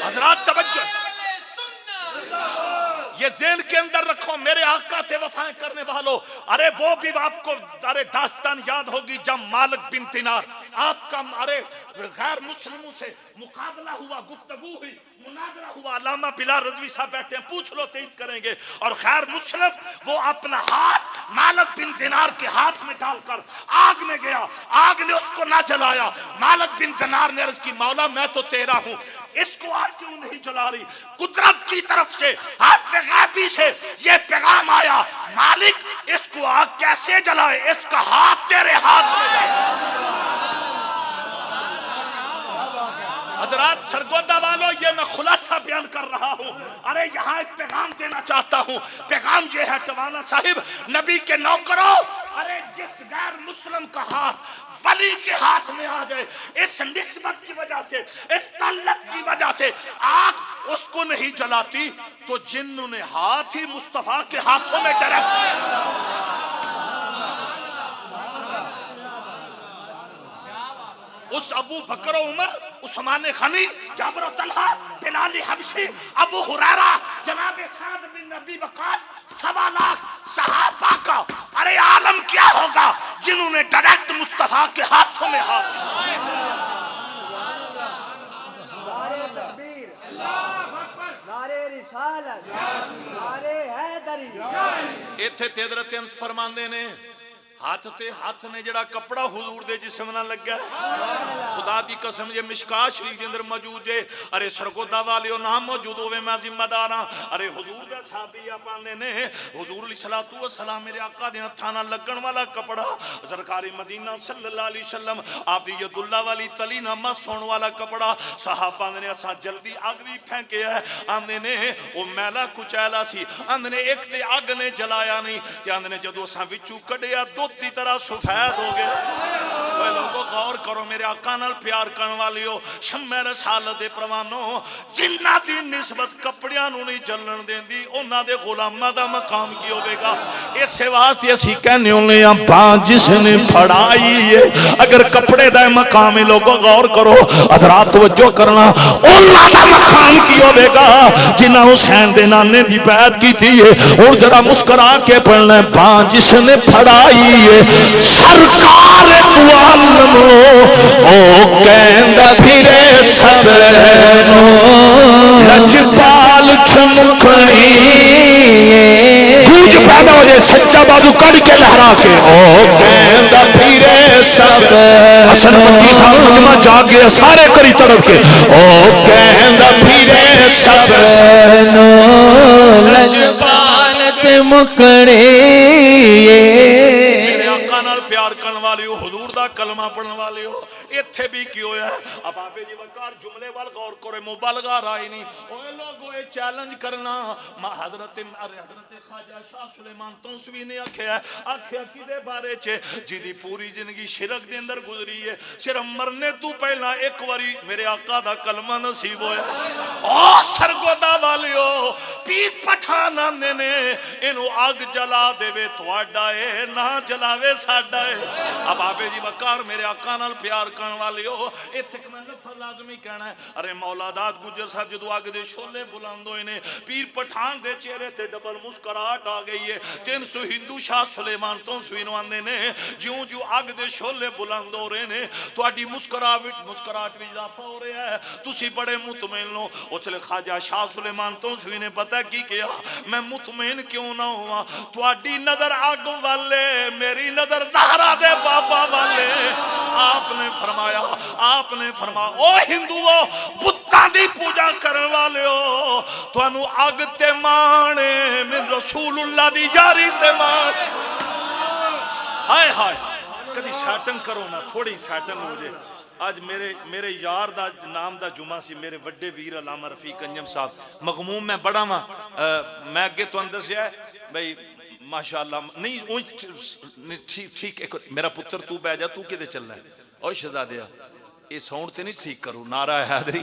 حضرات توجہ یہ ذہن کے اندر رکھو میرے آقا سے وفائیں کرنے والوں ارے وہ بھی آپ کو ارے داستان یاد ہوگی جب مالک بن دینار آپ کا ارے غیر مسلموں سے مقابلہ ہوا گفتگو ہوئی مناظرہ ہوا علامہ بلال رضوی صاحب بیٹھے ہیں پوچھ لو تائید کریں گے اور غیر مسلم وہ اپنا ہاتھ مالک بن دینار کے ہاتھ میں ڈال کر آگ میں گیا آگ نے اس کو نہ جلایا مالک بن دینار نے عرض کی مولا میں تو تیرا ہوں اس کو آج کیوں نہیں جلا رہی قدرت کی طرف سے ہاتھ غیبی سے یہ پیغام آیا مالک اس کو آگ کیسے جلائے اس کا ہاتھ تیرے ہاتھ میں جائے حضرات سرگودا والوں یہ میں خلاصہ بیان کر رہا ہوں ارے یہاں ایک پیغام دینا چاہتا ہوں پیغام یہ ہے ٹوانا صاحب نبی کے نوکروں ارے جس غیر مسلم کا ہاتھ ولی کے ہاتھ میں آ جائے اس نسبت کی وجہ سے اس تعلق کی وجہ سے آگ اس کو نہیں جلاتی تو جنہوں نے ہاتھ ہی مصطفیٰ کے ہاتھوں میں ڈائریکٹ اس ابو بکر و عمر، عثمان غنی، جابر و طلحہ، بلال حبشی، ابو ہریرہ، جناب سعد بن نبی وقاص، 1.25 لاکھ صحابہ کا ارے عالم کیا ہوگا جنہوں نے ڈائریکٹ مصطفیٰ کے ہاتھوں میں ہاتھ. نعرے تکبیر، نعرے رسالت، نعرے حیدری. ایتھے تے حضرت انس فرماندے نے ہاتھ تے ہاتھ نے جڑا کپڑا حضور دے جسم نہ لگا خدا دی قسم یہ مشکات شریف دے اندر موجود ہے. ارے سرگودا والیو نام موجود ہوے میں ذمہ دار ہاں. ارے حضور دے صحابی آپاندے نے حضور علیہ الصلوۃ والسلام میرے آقا دے ہتھاں نال لگن والا کپڑا سرکار مدینہ صلی اللہ علیہ وسلم آپ دی ید اللہ والی تلی نہ مس ہون والا کپڑا صحابہ نے اساں جلدی اگ بھی پھینکیا ہے. آندے نے او میلا کچیلا سی. آندے نے ایک تے اگ نے جلایا نہیں تے آندے نے جدوں اساں وچوں کڈیا دو کی طرح سفید ہو گیا. اے لوگوں غور کرو میرے آقا نال پیار کرن والیو شمع رسالت دے پروانو جنہ دی نسبت کپڑیاں نوں نہیں جلن دیندی انہاں دے غلاماں دا مقام کی ہوے گا. اس واسطے اسی کہنے ہونے ہاں باں جس نے پھڑائی ہے اگر کپڑے دا مقام ہے. لوگوں غور کرو حضرات توجہ کرنا انہاں دا مقام کی ہوے گا جنہ حسین دے نانے دی بیعت کیتی ہے. اور ذرا مسکرا کے پڑھنا ہے باں جس نے پھڑائی ہے سرکار تو عالم او کہندا پھرے سبنو لجپال چمکڑی گونج پیدا ہو جائے سچا بازو کڑ کے لہرا کے او کہندا پھرے سبنو حسن فقی صاحب مجمع جا گیا سارے کری طرف کے او کہندا پھرے سبنو لجپال چمکڑی. پیار کرن والیو حضور دا کلمہ پڑھن والیو ایتھے بھی کی ہویا ہے. اب آبے جی وقار جملے وال غور کرے مبالغہ رائی نہیں. اوے لوگو اے چیلنج کرنا حضرت خواجہ شاہ سلیمان توسوی نے آکھیا کدے بارے چھے جی پوری زندگی شرک دے اندر گزری ہے صرف مرنے تو پہلا ایک واری میرے آقا دا کلمہ نصیب ہویا. او سرگودا والیو پیر پٹھان آندے نے انہوں آگ جلا دے وے تواڈا اے نہ جلاوے ساڈا ہے. اب آبے جی وقار میرے آقا نال پیار کرن والیو ایتھے میں لفظ لازمی کہنا ہے. ارے مولا داد گجر صاحب جدو آگ دے شولے بلند ہوئے نے پیر پٹھان دے چہرے تے ڈبل مسکراہٹ آ گئی ہے. 300 ہندو شاہ سلیمان توسوی نو آندے نے جیوں جو آگ دے شولے بلند ہو رہے نے تو آڈی مسکراہٹ بھی اضافہ ہو رہا ہے. تسی بڑے مطمئن لو. اچھلے خواجہ شاہ سلیمان توسوی نے پتہ کی کیا میں مطمئن کیوں نہ ہوا تو آڈی نظر آگ والے میری نظر زہرا دے بابا والے. آپ نے فرمایا او ہندوو بتاں دی پوجا کرن والے ہو تو انو اگ تے مانے من رسول اللہ دی جاری تے مانے. ہائے ہائے کدی سیٹنگ کرو نا تھوڑی سیٹنگ ہو جائے. آج میرے یار دا نام دا جمعہ سی میرے وڈے ویر علامہ رفیق انجم صاحب مغموم میں بڑا ماں میں اگے تو اندر سے ہے بھئی ماشاءاللہ نہیں ٹھیک میرا پتر تو بہ جا تو کدے چلنا ہے اور شہزادیہ یہ ساؤنڈ تے نہیں ٹھیک کرو نعرہ حیدری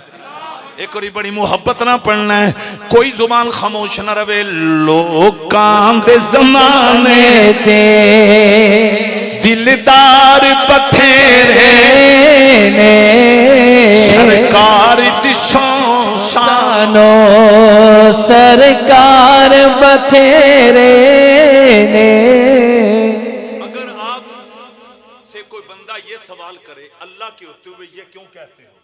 ایک اور بڑی محبت نہ پڑھنا ہے. کوئی زبان خاموش نہ رہے. لوکاں دے زمانے تے دلدار بتھیرے نے سرکار دشوں شانو سرکار بتھیرے نے. اگر آپ سے کوئی بندہ یہ سوال کرے اللہ کے ہوتے ہوئے یہ کیوں کہتے ہو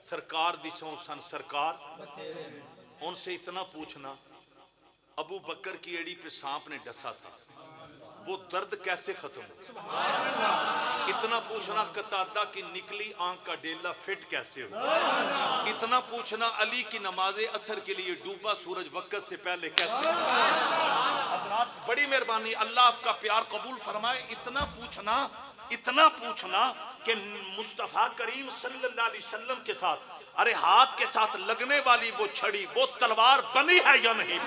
سرکار دشوں سن سرکار ان سے اتنا پوچھنا ابو بکر کی ایڑی پہ سانپ نے ڈسا تھا وہ درد کیسے ختم ہو. اتنا پوچھنا قتادہ کی نکلی آنکھ کا ڈیلا فٹ کیسے ہو. اتنا پوچھنا علی کی نماز عصر کے لیے ڈوبا سورج وقت سے پہلے کیسے ہو. حضرات بڑی مہربانی اللہ آپ کا پیار قبول فرمائے. اتنا پوچھنا کہ مصطفیٰ کریم صلی اللہ علیہ وسلم کے ساتھ ارے ہاتھ کے ساتھ لگنے والی وہ چھڑی وہ تلوار بنی ہے یا نہیں.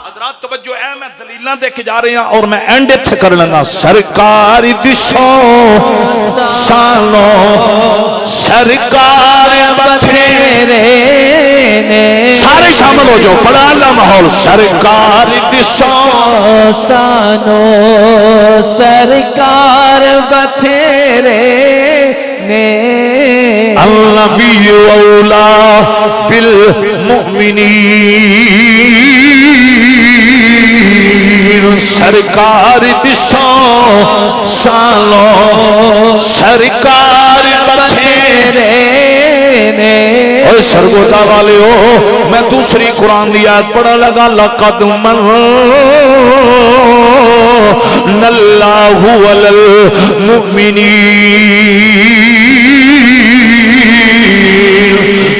حضرات توجہ ہے میں دلیلاں دے کے جا رہے ہیں اور میں اینڈ تھے کر لگا. سرکار دشوں سانو سرکار بتھیرے نے سارے شامل ہو جو بڑا اللہ ماحول. سرکار دشوں سانو سرکار بتھیرے نے النبی اولا بالمؤمنین سرکار دسوں سالوں سرکار بچھیرے نے اے سرگودا والے ہو میں دوسری قرآن دی آیت پڑھا لگا لقد من اللہ علی المؤمنین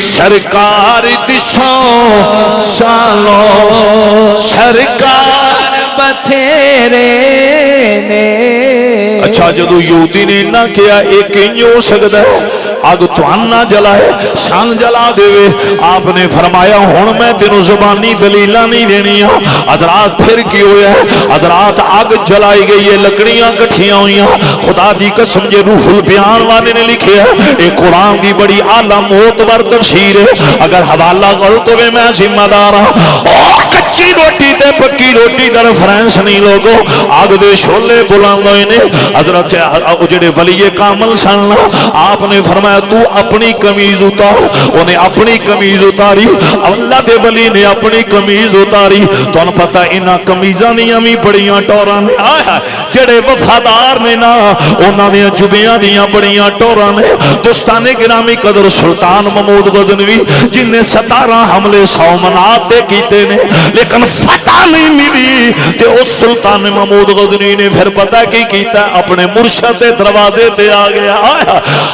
سرکار دسوں سالوں سرکار بتھیرے نے اچھا جدو یہودی نے نہ کیا ایک ہی ہو سکتا ہے اگ توان نہ جلائے شان جلا دے آپ نے فرمایا ہون میں تینوں زبانی دلیلہ نہیں دینی حضرات پھر کی ہویا ہے حضرات آگ جلائی گئی ہے لکڑیاں کٹھیاں ہوئی ہیں خدا دی قسم جے روح البیان والے نے لکھے ہے ایک قرآن دی بڑی اعلیٰ معتبر تفسیر ہے اگر حوالہ غلط ہوئے میں ذمہ دار ہوں کچی روٹی تے پکی روٹی دا ریفرنس نہیں لوگو آگ دے شولے بلند ہوئے نے حضرت جڑے ولی کامل سننا آپ نے فرمایا تو اپنی کمیز اتار انہیں اپنی کمیز اتاری اللہ دے ولی نے اپنی کمیز اتاری تو ان پتہ انہاں کمیزاں دیاں بھی بڑیاں ٹوراں نے جڑے وفادار نے نا انہاں دیاں جبیاں دیاں بڑیاں ٹوراں نے دوستان گرامی قدر سلطان محمود غزنوی جن نے 17 حملے 100 منات دے کیتے نے لیکن فتح نہیں ملی تے اس سلطان محمود غزنوی نے پھر پتہ کی کیتا اپنے مرشد دروازے تے آ گیا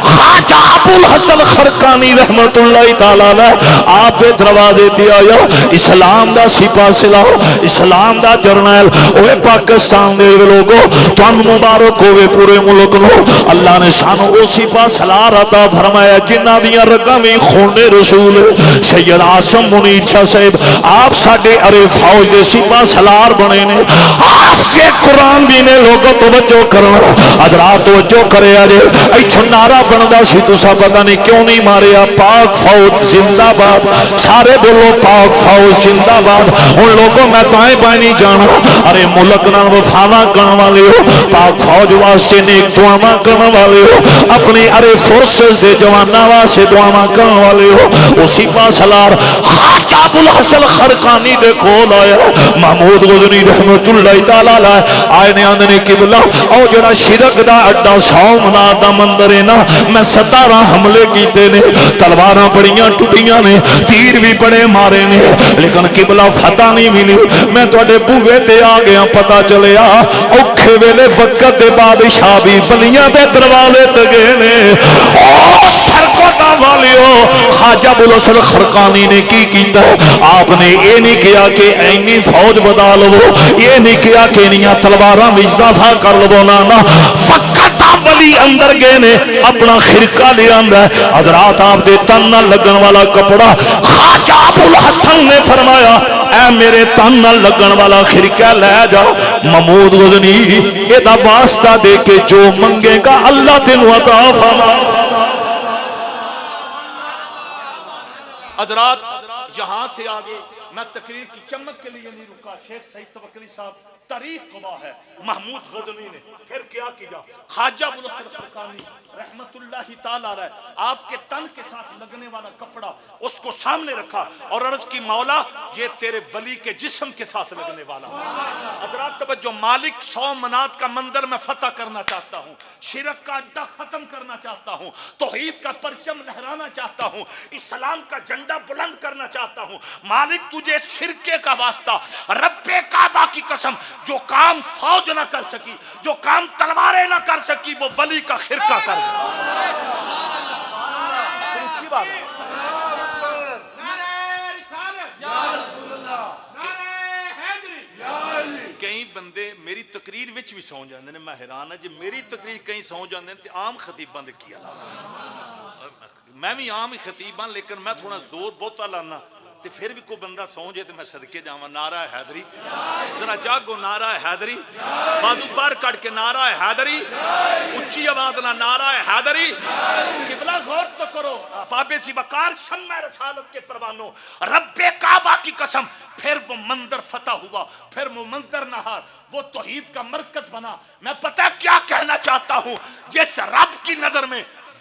خواجہ ابو الحسن خرقانی رحمت اللہ تعالی آپ دے دروازے تے آیا اسلام دا سپاہ سالار اسلام دا جرنیل اوے پاکستان دے لوگو تن مبارک ہوئے پورے ملک نو اللہ نے سانو او سپاہ سالار عطا فرمایا جنہاں دیاں رگاں وچ خون رسول سید عاصم منیر شاہ صاحب آپ ساڈے ارے فوج دے سپاہ سالار بنے نے آپ کے قرآن دی نے لوگوں توجہ کرنا حضرات توجہ کرے اجے ایتھوں نعرہ بندا سی تساں پتہ نہیں کیوں نہیں ماریا پاک فوج زندہ باد سارے بولو پاک فوج زندہ باد ان لوگوں میں دائیں بائیں نہیں جانا ارے ملک نال وفاواں کرن والے ہو پاک فوج واسطے نیک دعاواں کرن والے ہو اپنی ارے فورسز دے جواناں واسطے دعاواں کرن والے ہو اسی پاس سالار خواجہ ابو الحسن خرقانی دے کول آیا محمود غزنوی رحمت اللہ تعالی علیہ آئے نے آندے نے قبلہ او جڑا شرک دا اڈا 100 منات دا مندر ہے نا میں 17 حملے کیتے نے تلواراں بڑیاں ٹوٹیاں نے تیر بھی بڑے مارے نے لیکن قبلہ فتح نہیں ملی میں تواڈے بوئے تے آ گیا پتہ چلیا اوکھے ویلے وقت دے بادشاہ بھی ولیاں دے دروازے تے گئے نے او سرکوٹا والیو خواجہ ابو الحسن خرقانی نے کی کیتا آپ نے یہ نہیں کیا کہ اینی فوج بدا لو یہ نہیں کیا کہ انیاں تلواراں وچ اضافہ کر لو نا فقط ولی اندر گئے نے اپنا خرقہ لے آندا ہے حضرات آپ دے تن نہ لگن والا کپڑا خواجہ ابو الحسن نے فرمایا اے میرے تن نہ لگن والا خرقہ لے جا محمود غزنوی اے دا واسطہ دے کے جو منگے گا اللہ تینوں عطا فرمائے حضرات یہاں سے آگے میں تقریر کی چمک کے لیے نہیں رکا شیخ سعید توکلی صاحب تاریخ گواہ ہے محمود غزنوی نے پھر کیا کیا خواجہ ابو الحسن خرقانی رحمت اللہ تعالی علیہ آپ کے تن کے ساتھ لگنے والا کپڑا اس کو سامنے رکھا اور عرض کی مولا یہ تیرے ولی کے جسم کے ساتھ لگنے والا حضرات توجہ مالک 100 منات کا منظر میں فتح کرنا چاہتا ہوں شرک کا اڈا ختم کرنا چاہتا ہوں توحید کا پرچم لہرانا چاہتا ہوں اسلام کا جھنڈا بلند کرنا چاہتا ہوں مالک تجھے اس خرقے کا واسطہ رب کعبہ کی قسم جو کام فوج نہ کر سکی جو کام تلواریں نہ کر سکی وہ ولی کا خرقہ کر اچھی بات ہے کئی بندے میری تقریر وچ بھی سو جاندے نے میں حیران ہاں جی میری تقریر کہیں سو جاندے نے تے عام خطیباں دے کی حال میں بھی عام ہی خطیب ہاں لیکن میں تھوڑا زور بہت لانا تے پھر بھی کوئی بندہ سو جائے تے میں صدقے جاواں نعرہ حیدری ذرا جاگو نعرہ حیدری بازو پر کٹ کے نعرہ حیدری اونچی آواز نہ نعرہ حیدری قبلہ غور تو کرو بابے سی وقار شمع رسالت کے پروانوں رب کعبہ کی قسم پھر وہ منظر فتح ہوا پھر وہ منظر نہار وہ توحید کا مرکز بنا میں پتہ کیا کہنا چاہتا ہوں جس رب کی نظر میں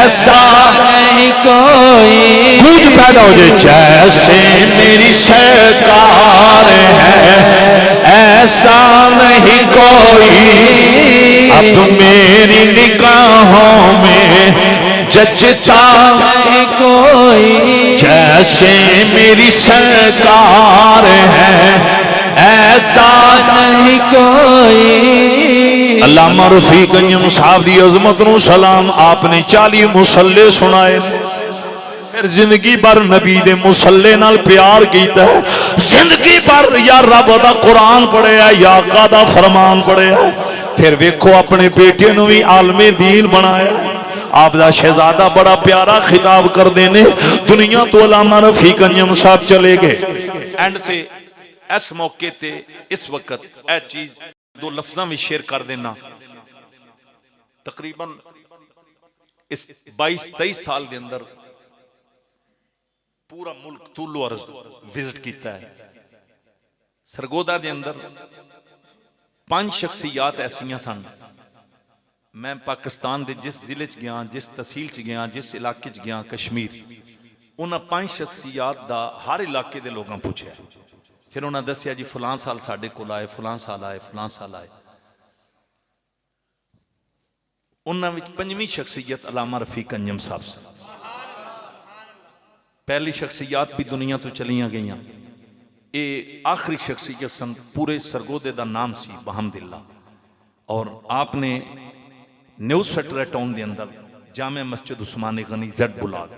ایسا نہیں کوئی گونج پیدا ہو جائے جیسے میری سرکار ہے ایسا نہیں کوئی اب میری نگاہوں میں جچتا نہیں کوئی جیسے میری سرکار ہے ایسا نہیں کوئی علامہ رفیق انجم صاحب دی عظمت نو سلام. آپ نے 40 مصلے سنائے پھر زندگی بھر نبی دے مصلے نال پیار کیتا ہے. زندگی بھر یا رب دا قرآن پڑھیا یا آقا دا فرمان پڑھیا. پھر ویکھو اپنے بیٹے نو بھی عالم دین بنایا. آپ دا شہزادہ بڑا پیارا خطاب کر دینے دنیا تو علامہ رفیق انجم صاحب چلے گئے. اینڈ تے اس موقع تے اس وقت اے چیز دو لفظاں میں شیئر کر دینا. تقریباً اس 22-23 سال دے اندر پورا ملک طول و عرض وزٹ کیتا ہے. سرگودا دے اندر 5 شخصیات ایسیاں سن. میں پاکستان دے جس ضلع چ گیا جس تحصیل چ گیا جس علاقے چ گیا کشمیر انہاں 5 شخصیات دا ہر علاقے دے لوگاں پوچھا. پھر انہاں دسیا جی فلان سال ساڈے کول آئے فلان سال آئے فلان سال آئے. انہاں وچ 5ویں شخصیت علامہ رفیق انجم صاحب سے. پہلی شخصیات بھی دنیا تو چلیاں گئیاں. اے آخری شخصیت سن. پورے سرگودے دا نام سی بحمداللہ. اور آپ نے نیو سٹرا ٹاؤن دے اندر جامع مسجد عثمان غنی زیڈ بلاگ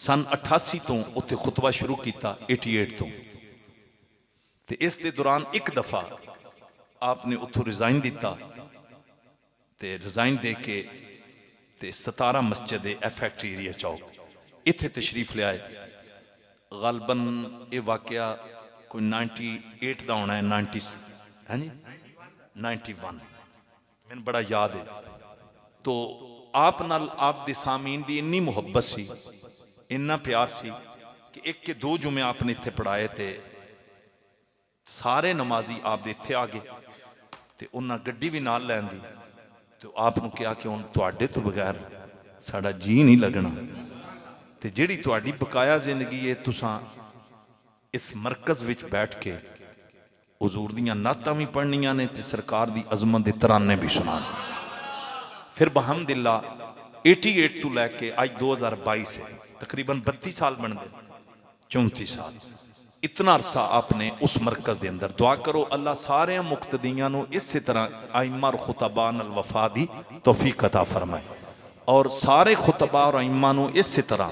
سن 88 تو اتنے خطبہ شروع کیتا 88 تو. تے اس دے دوران ایک دفعہ آپ نے اتھو ریزائن دیتا تے ریزائن دے کے تے 17 مسجد ایفیکٹ ایریا چوک اتھے تشریف لے آئے. غالباً یہ واقعہ کوئی 98 دا ہونا ہے 91 میں بڑا یاد ہے. تو آپ نال آپ دے سامین دی انی محبت سی اتنا پیار سی کہ 1 کے 2 جمعے آپ نے اتھے پڑھائے تھے. سارے نمازی آپ دے اتھے آگے تے انہاں گڈی بھی نال لین دی. تو آپ نے کہا کہ ان تواڈے تو بغیر ساڑا جی نہیں لگنا تے جیڑی تواڈی بقایا زندگی ہے تساں اس مرکز وچ بیٹھ کے حضور دیاں نعتاں بھی پڑھنیاں نے تے سرکار دی عظمت دے ترانے بھی سنانے. پھر بحمداللہ 88 تو لے کے آج 2022 ہے تقریباً 32 سال بن گئے 34 سال. اتنا عرصہ آپ نے اس مرکز دے اندر. دعا کرو اللہ سارے مقتدیاں نو اسی طرح ائمہ اور خطباء الوفا دی توفیق عطا فرمائے اور سارے خطباء اور ائمہ نو اسی طرح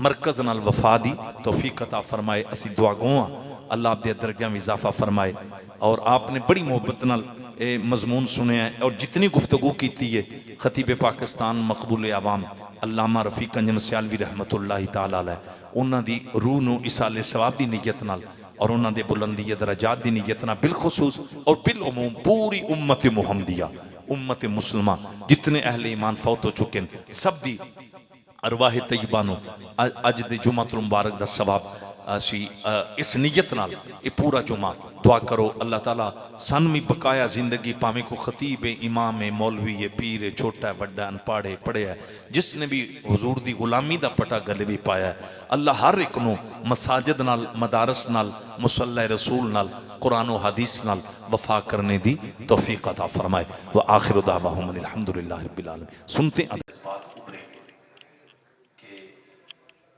مرکز نال وفا دی توفیق عطا فرمائے. اسی دعا گواں اللہ آپ دے درجہ میں اضافہ فرمائے. اور آپ نے بڑی محبت نال مضمون سنے ہیں اور جتنی گفتگو کیتی ہے خطیب پاکستان مقبول عوام علامہ رفیق انجم سیالوی رحمت اللہ تعالی علیہ انہاں دی روح نو اصال ثواب دی نیت نال اور انہاں دے بلندی درجات دی نیت نال بالخصوص اور بالعموم پوری امت محمدیہ امت مسلمہ جتنے اہل ایمان فوت ہو چکے ہیں سب دی ارواح طیبہ نو اج دے جمعہ المبارک دا ثواب اسی اس نیت نال یہ پورا جمعہ دعا کرو اللہ تعالیٰ سن میں بقایا زندگی پاویں کو خطیب امام مولوی پیر چھوٹا بڑا انپاڑے پڑھے ہے جس نے بھی حضور دی غلامی دا پٹا گلے بھی پایا ہے اللہ ہر ایک نو مساجد نال مدارس نال مصلی رسول نال قرآن و حدیث نال وفا کرنے دی توفیق عطا فرمائے. وآخر دعواہم الحمدللہ رب العالمین. سنتے ہیں اس بات کہ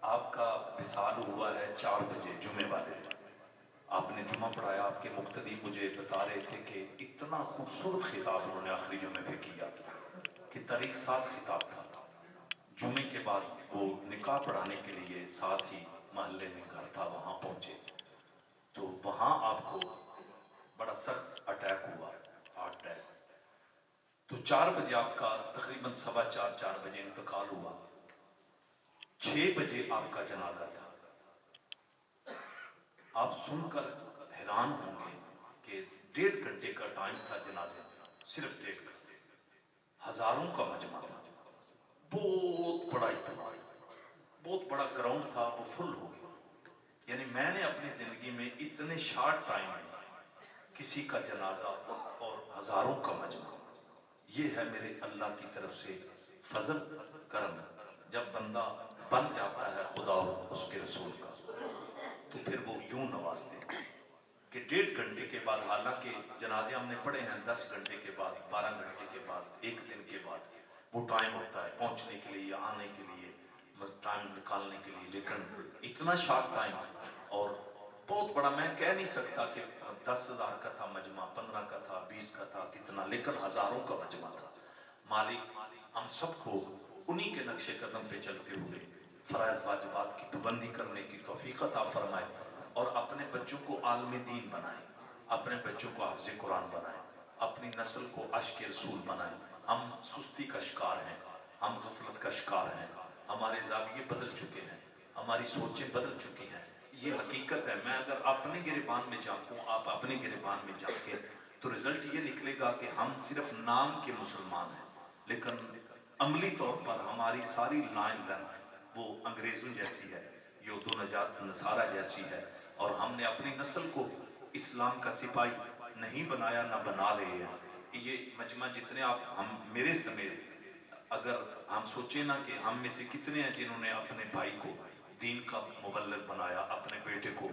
آپ کا وصال ہوا ہے 4 بجے جمعے والے دن. آپ نے جمعہ پڑھایا. آپ کے مقتدی مجھے بتا رہے تھے کہ اتنا خوبصورت خطاب انہوں نے آخری جمعے پہ کیا کہ طریق ساز خطاب تھا. جمعے کے بعد وہ نکاح پڑھانے کے لیے ساتھ ہی محلے میں گھر تھا وہاں پہنچے تو وہاں آپ کو بڑا سخت اٹیک ہوا ہارٹ اٹیک. تو 4 بجے آپ کا تقریباً 4:15 بجے انتقال ہوا. 6 بجے آپ کا جنازہ تھا. آپ سن کر حیران ہوں گے کہ 1.5 گھنٹے کا ٹائم تھا جنازے میں. صرف 1.5 گھنٹے. ہزاروں کا مجمع تھا. بہت بڑا اجتماع بہت بڑا گراؤنڈ تھا وہ فل ہو گیا. یعنی میں نے اپنی زندگی میں اتنے شارٹ ٹائم میں کسی کا جنازہ اور ہزاروں کا مجمع یہ ہے میرے اللہ کی طرف سے فضل کرم جب بندہ بن جاتا ہے خدا اور اس کے رسول کا تو پھر وہ یوں نوازتے ہیں کہ 1.5 گھنٹے کے بعد، حالانکہ جنازے ہم نے پڑھے ہیں 10 گھنٹے کے بعد، 12 گھنٹے کے بعد، 1 دن کے بعد، وہ ٹائم ہوتا ہے پہنچنے کے لیے، آنے کے لیے، ٹائم نکالنے کے لیے، لیکن اتنا شارٹ ٹائم اور بہت بڑا، میں کہہ نہیں سکتا کہ 10,000 کا تھا مجمع، 15 کا تھا، 20 کا تھا، کتنا، لیکن ہزاروں کا مجمع تھا۔ مالک ہم سب کو انہی کے نقش قدم پہ چلتے ہوئے فرائض واجبات کی پابندی کرنے کی توفیق عطا فرمائے اور اپنے بچوں کو عالم دین بنائیں، اپنے بچوں کو حافظ قرآن بنائیں، اپنی نسل کو عاشق رسول بنائیں۔ ہم سستی کا شکار ہیں، ہم غفلت کا شکار ہیں، ہمارے زاویے بدل چکے ہیں، ہماری سوچیں بدل چکی ہیں، یہ حقیقت ہے۔ میں اگر اپنے گریبان میں جھانکوں، آپ اپنے گریبان میں جھانکیں تو رزلٹ یہ نکلے گا کہ ہم صرف نام کے مسلمان ہیں، لیکن عملی طور پر ہماری ساری لائن لینتھ وہ انگریزوں جیسی ہے، یہود و نجات نصارہ جیسی ہے، اور ہم نے اپنی نسل کو اسلام کا سپاہی نہیں بنایا، نہ بنا رہے ہیں۔ یہ مجمع جتنے آپ، ہم میرے سمیت، اگر ہم سوچیں نا کہ ہم میں سے کتنے ہیں جنہوں نے اپنے بھائی کو دین کا مبلغ بنایا، اپنے بیٹے کو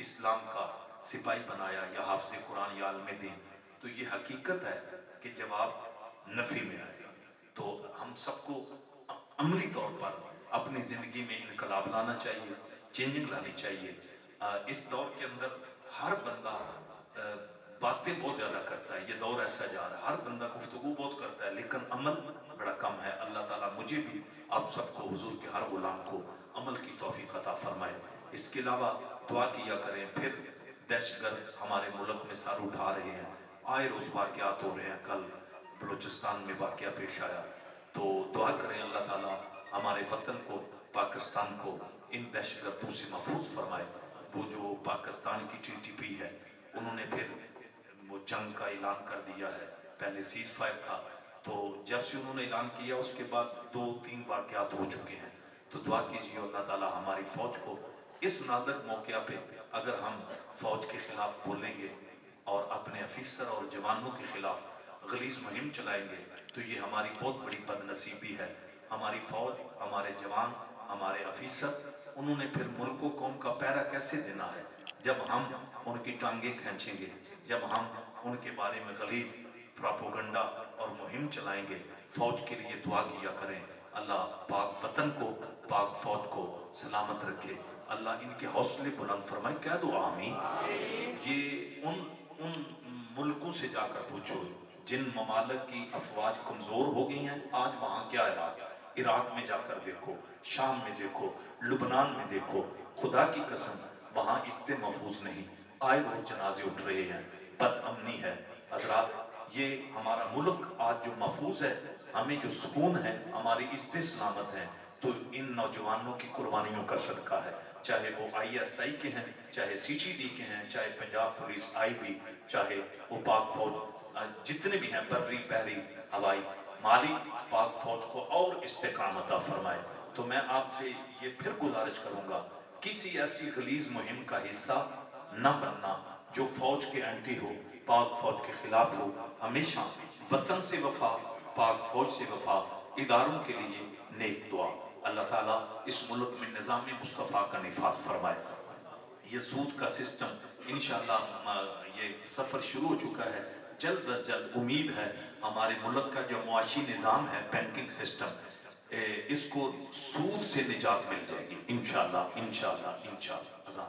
اسلام کا سپاہی بنایا یا حافظ قرآن یا عالم دین، تو یہ حقیقت ہے کہ جواب نفی میں آئے گا۔ تو ہم سب کو عملی طور پر اپنی زندگی میں انقلاب لانا چاہیے، چینجنگ لانی چاہیے۔ اس دور کے اندر ہر بندہ باتیں بہت زیادہ کرتا ہے، یہ دور ایسا جا رہا ہے، ہر بندہ گفتگو بہت کرتا ہے لیکن عمل بڑا کم ہے۔ اللہ تعالیٰ مجھے بھی، آپ سب کو، حضور کے ہر غلام کو عمل کی توفیق عطا فرمائے۔ اس کے علاوہ دعا کیا کریں، پھر دہشت گرد ہمارے ملک میں سر اٹھا رہے ہیں، آئے روز واقعات ہو رہے ہیں، کل بلوچستان میں واقعہ پیش آیا، تو دعا کریں اللہ تعالیٰ ہمارے وطن کو، پاکستان کو ان دہشت گردوں سے محفوظ فرمائے۔ وہ جو پاکستان کی TTP ہے، انہوں نے پھر وہ جنگ کا اعلان کر دیا ہے، پہلے سیز فائر تھا، تو جب سے انہوں نے اعلان کیا اس کے بعد 2-3 واقعات ہو چکے ہیں۔ تو دعا کیجیے اللہ تعالیٰ ہماری فوج کو اس نازک موقع پہ، اگر ہم فوج کے خلاف بولیں گے اور اپنے افیسر اور جوانوں کے خلاف غلیظ مہم چلائیں گے تو یہ ہماری بہت بڑی بد نصیبی ہے۔ ہماری فوج، ہمارے جوان، ہمارے افیسر، انہوں نے پھر ملک و قوم کا پہرا کیسے دینا ہے جب ہم ان کی ٹانگیں کھینچیں گے، جب ہم ان کے بارے میں غلیظ پراپوگنڈا اور مہم چلائیں گے۔ فوج کے لیے دعا کیا کریں، اللہ پاک وطن کو، پاک فوج کو سلامت رکھے، اللہ ان کے حوصلے بلند فرمائے۔ کہہ دو آمین۔ یہ ان ملکوں سے جا کر پوچھو جن ممالک کی افواج کمزور ہو گئی ہیں، آج وہاں کیا علاج؟ عراق میں جا کر دیکھو، شام میں دیکھو، لبنان میں دیکھو، خدا کی قسم وہاں عزت محفوظ نہیں، آئے روز جنازے اٹھ رہے ہیں، بد امنی ہے۔ حضرات یہ ہمارا ملک آج جو محفوظ ہے، ہمیں جو سکون ہے، ہماری عزت سلامت ہے، تو ان نوجوانوں کی قربانیوں کا صدقہ ہے، چاہے وہ ISI کے ہیں، چاہے CGD کے ہیں، چاہے پنجاب پولیس IB، چاہے وہ پاک فوج، جتنے بھی ہیں، بری بحری ہوائی، مالی، پاک فوج کو اور استحکام عطا فرمائے۔ تو میں آپ سے یہ پھر گزارش کروں گا، کسی ایسی غلیظ مہم کا حصہ نہ بننا جو فوج کے اینٹی ہو، پاک فوج کے خلاف ہو۔ ہمیشہ وطن سے وفا، پاک فوج سے وفا، اداروں کے لیے نیک دعا۔ اللہ تعالیٰ اس ملک میں نظام مصطفیٰ کا نفاذ فرمائے۔ یہ سود کا سسٹم انشاءاللہ یہ سفر شروع ہو چکا ہے، جلد از جلد امید ہے ہمارے ملک کا جو معاشی نظام ہے، بینکنگ سسٹم، اس کو سود سے نجات مل جائے گی انشاءاللہ انشاءاللہ انشاءاللہ۔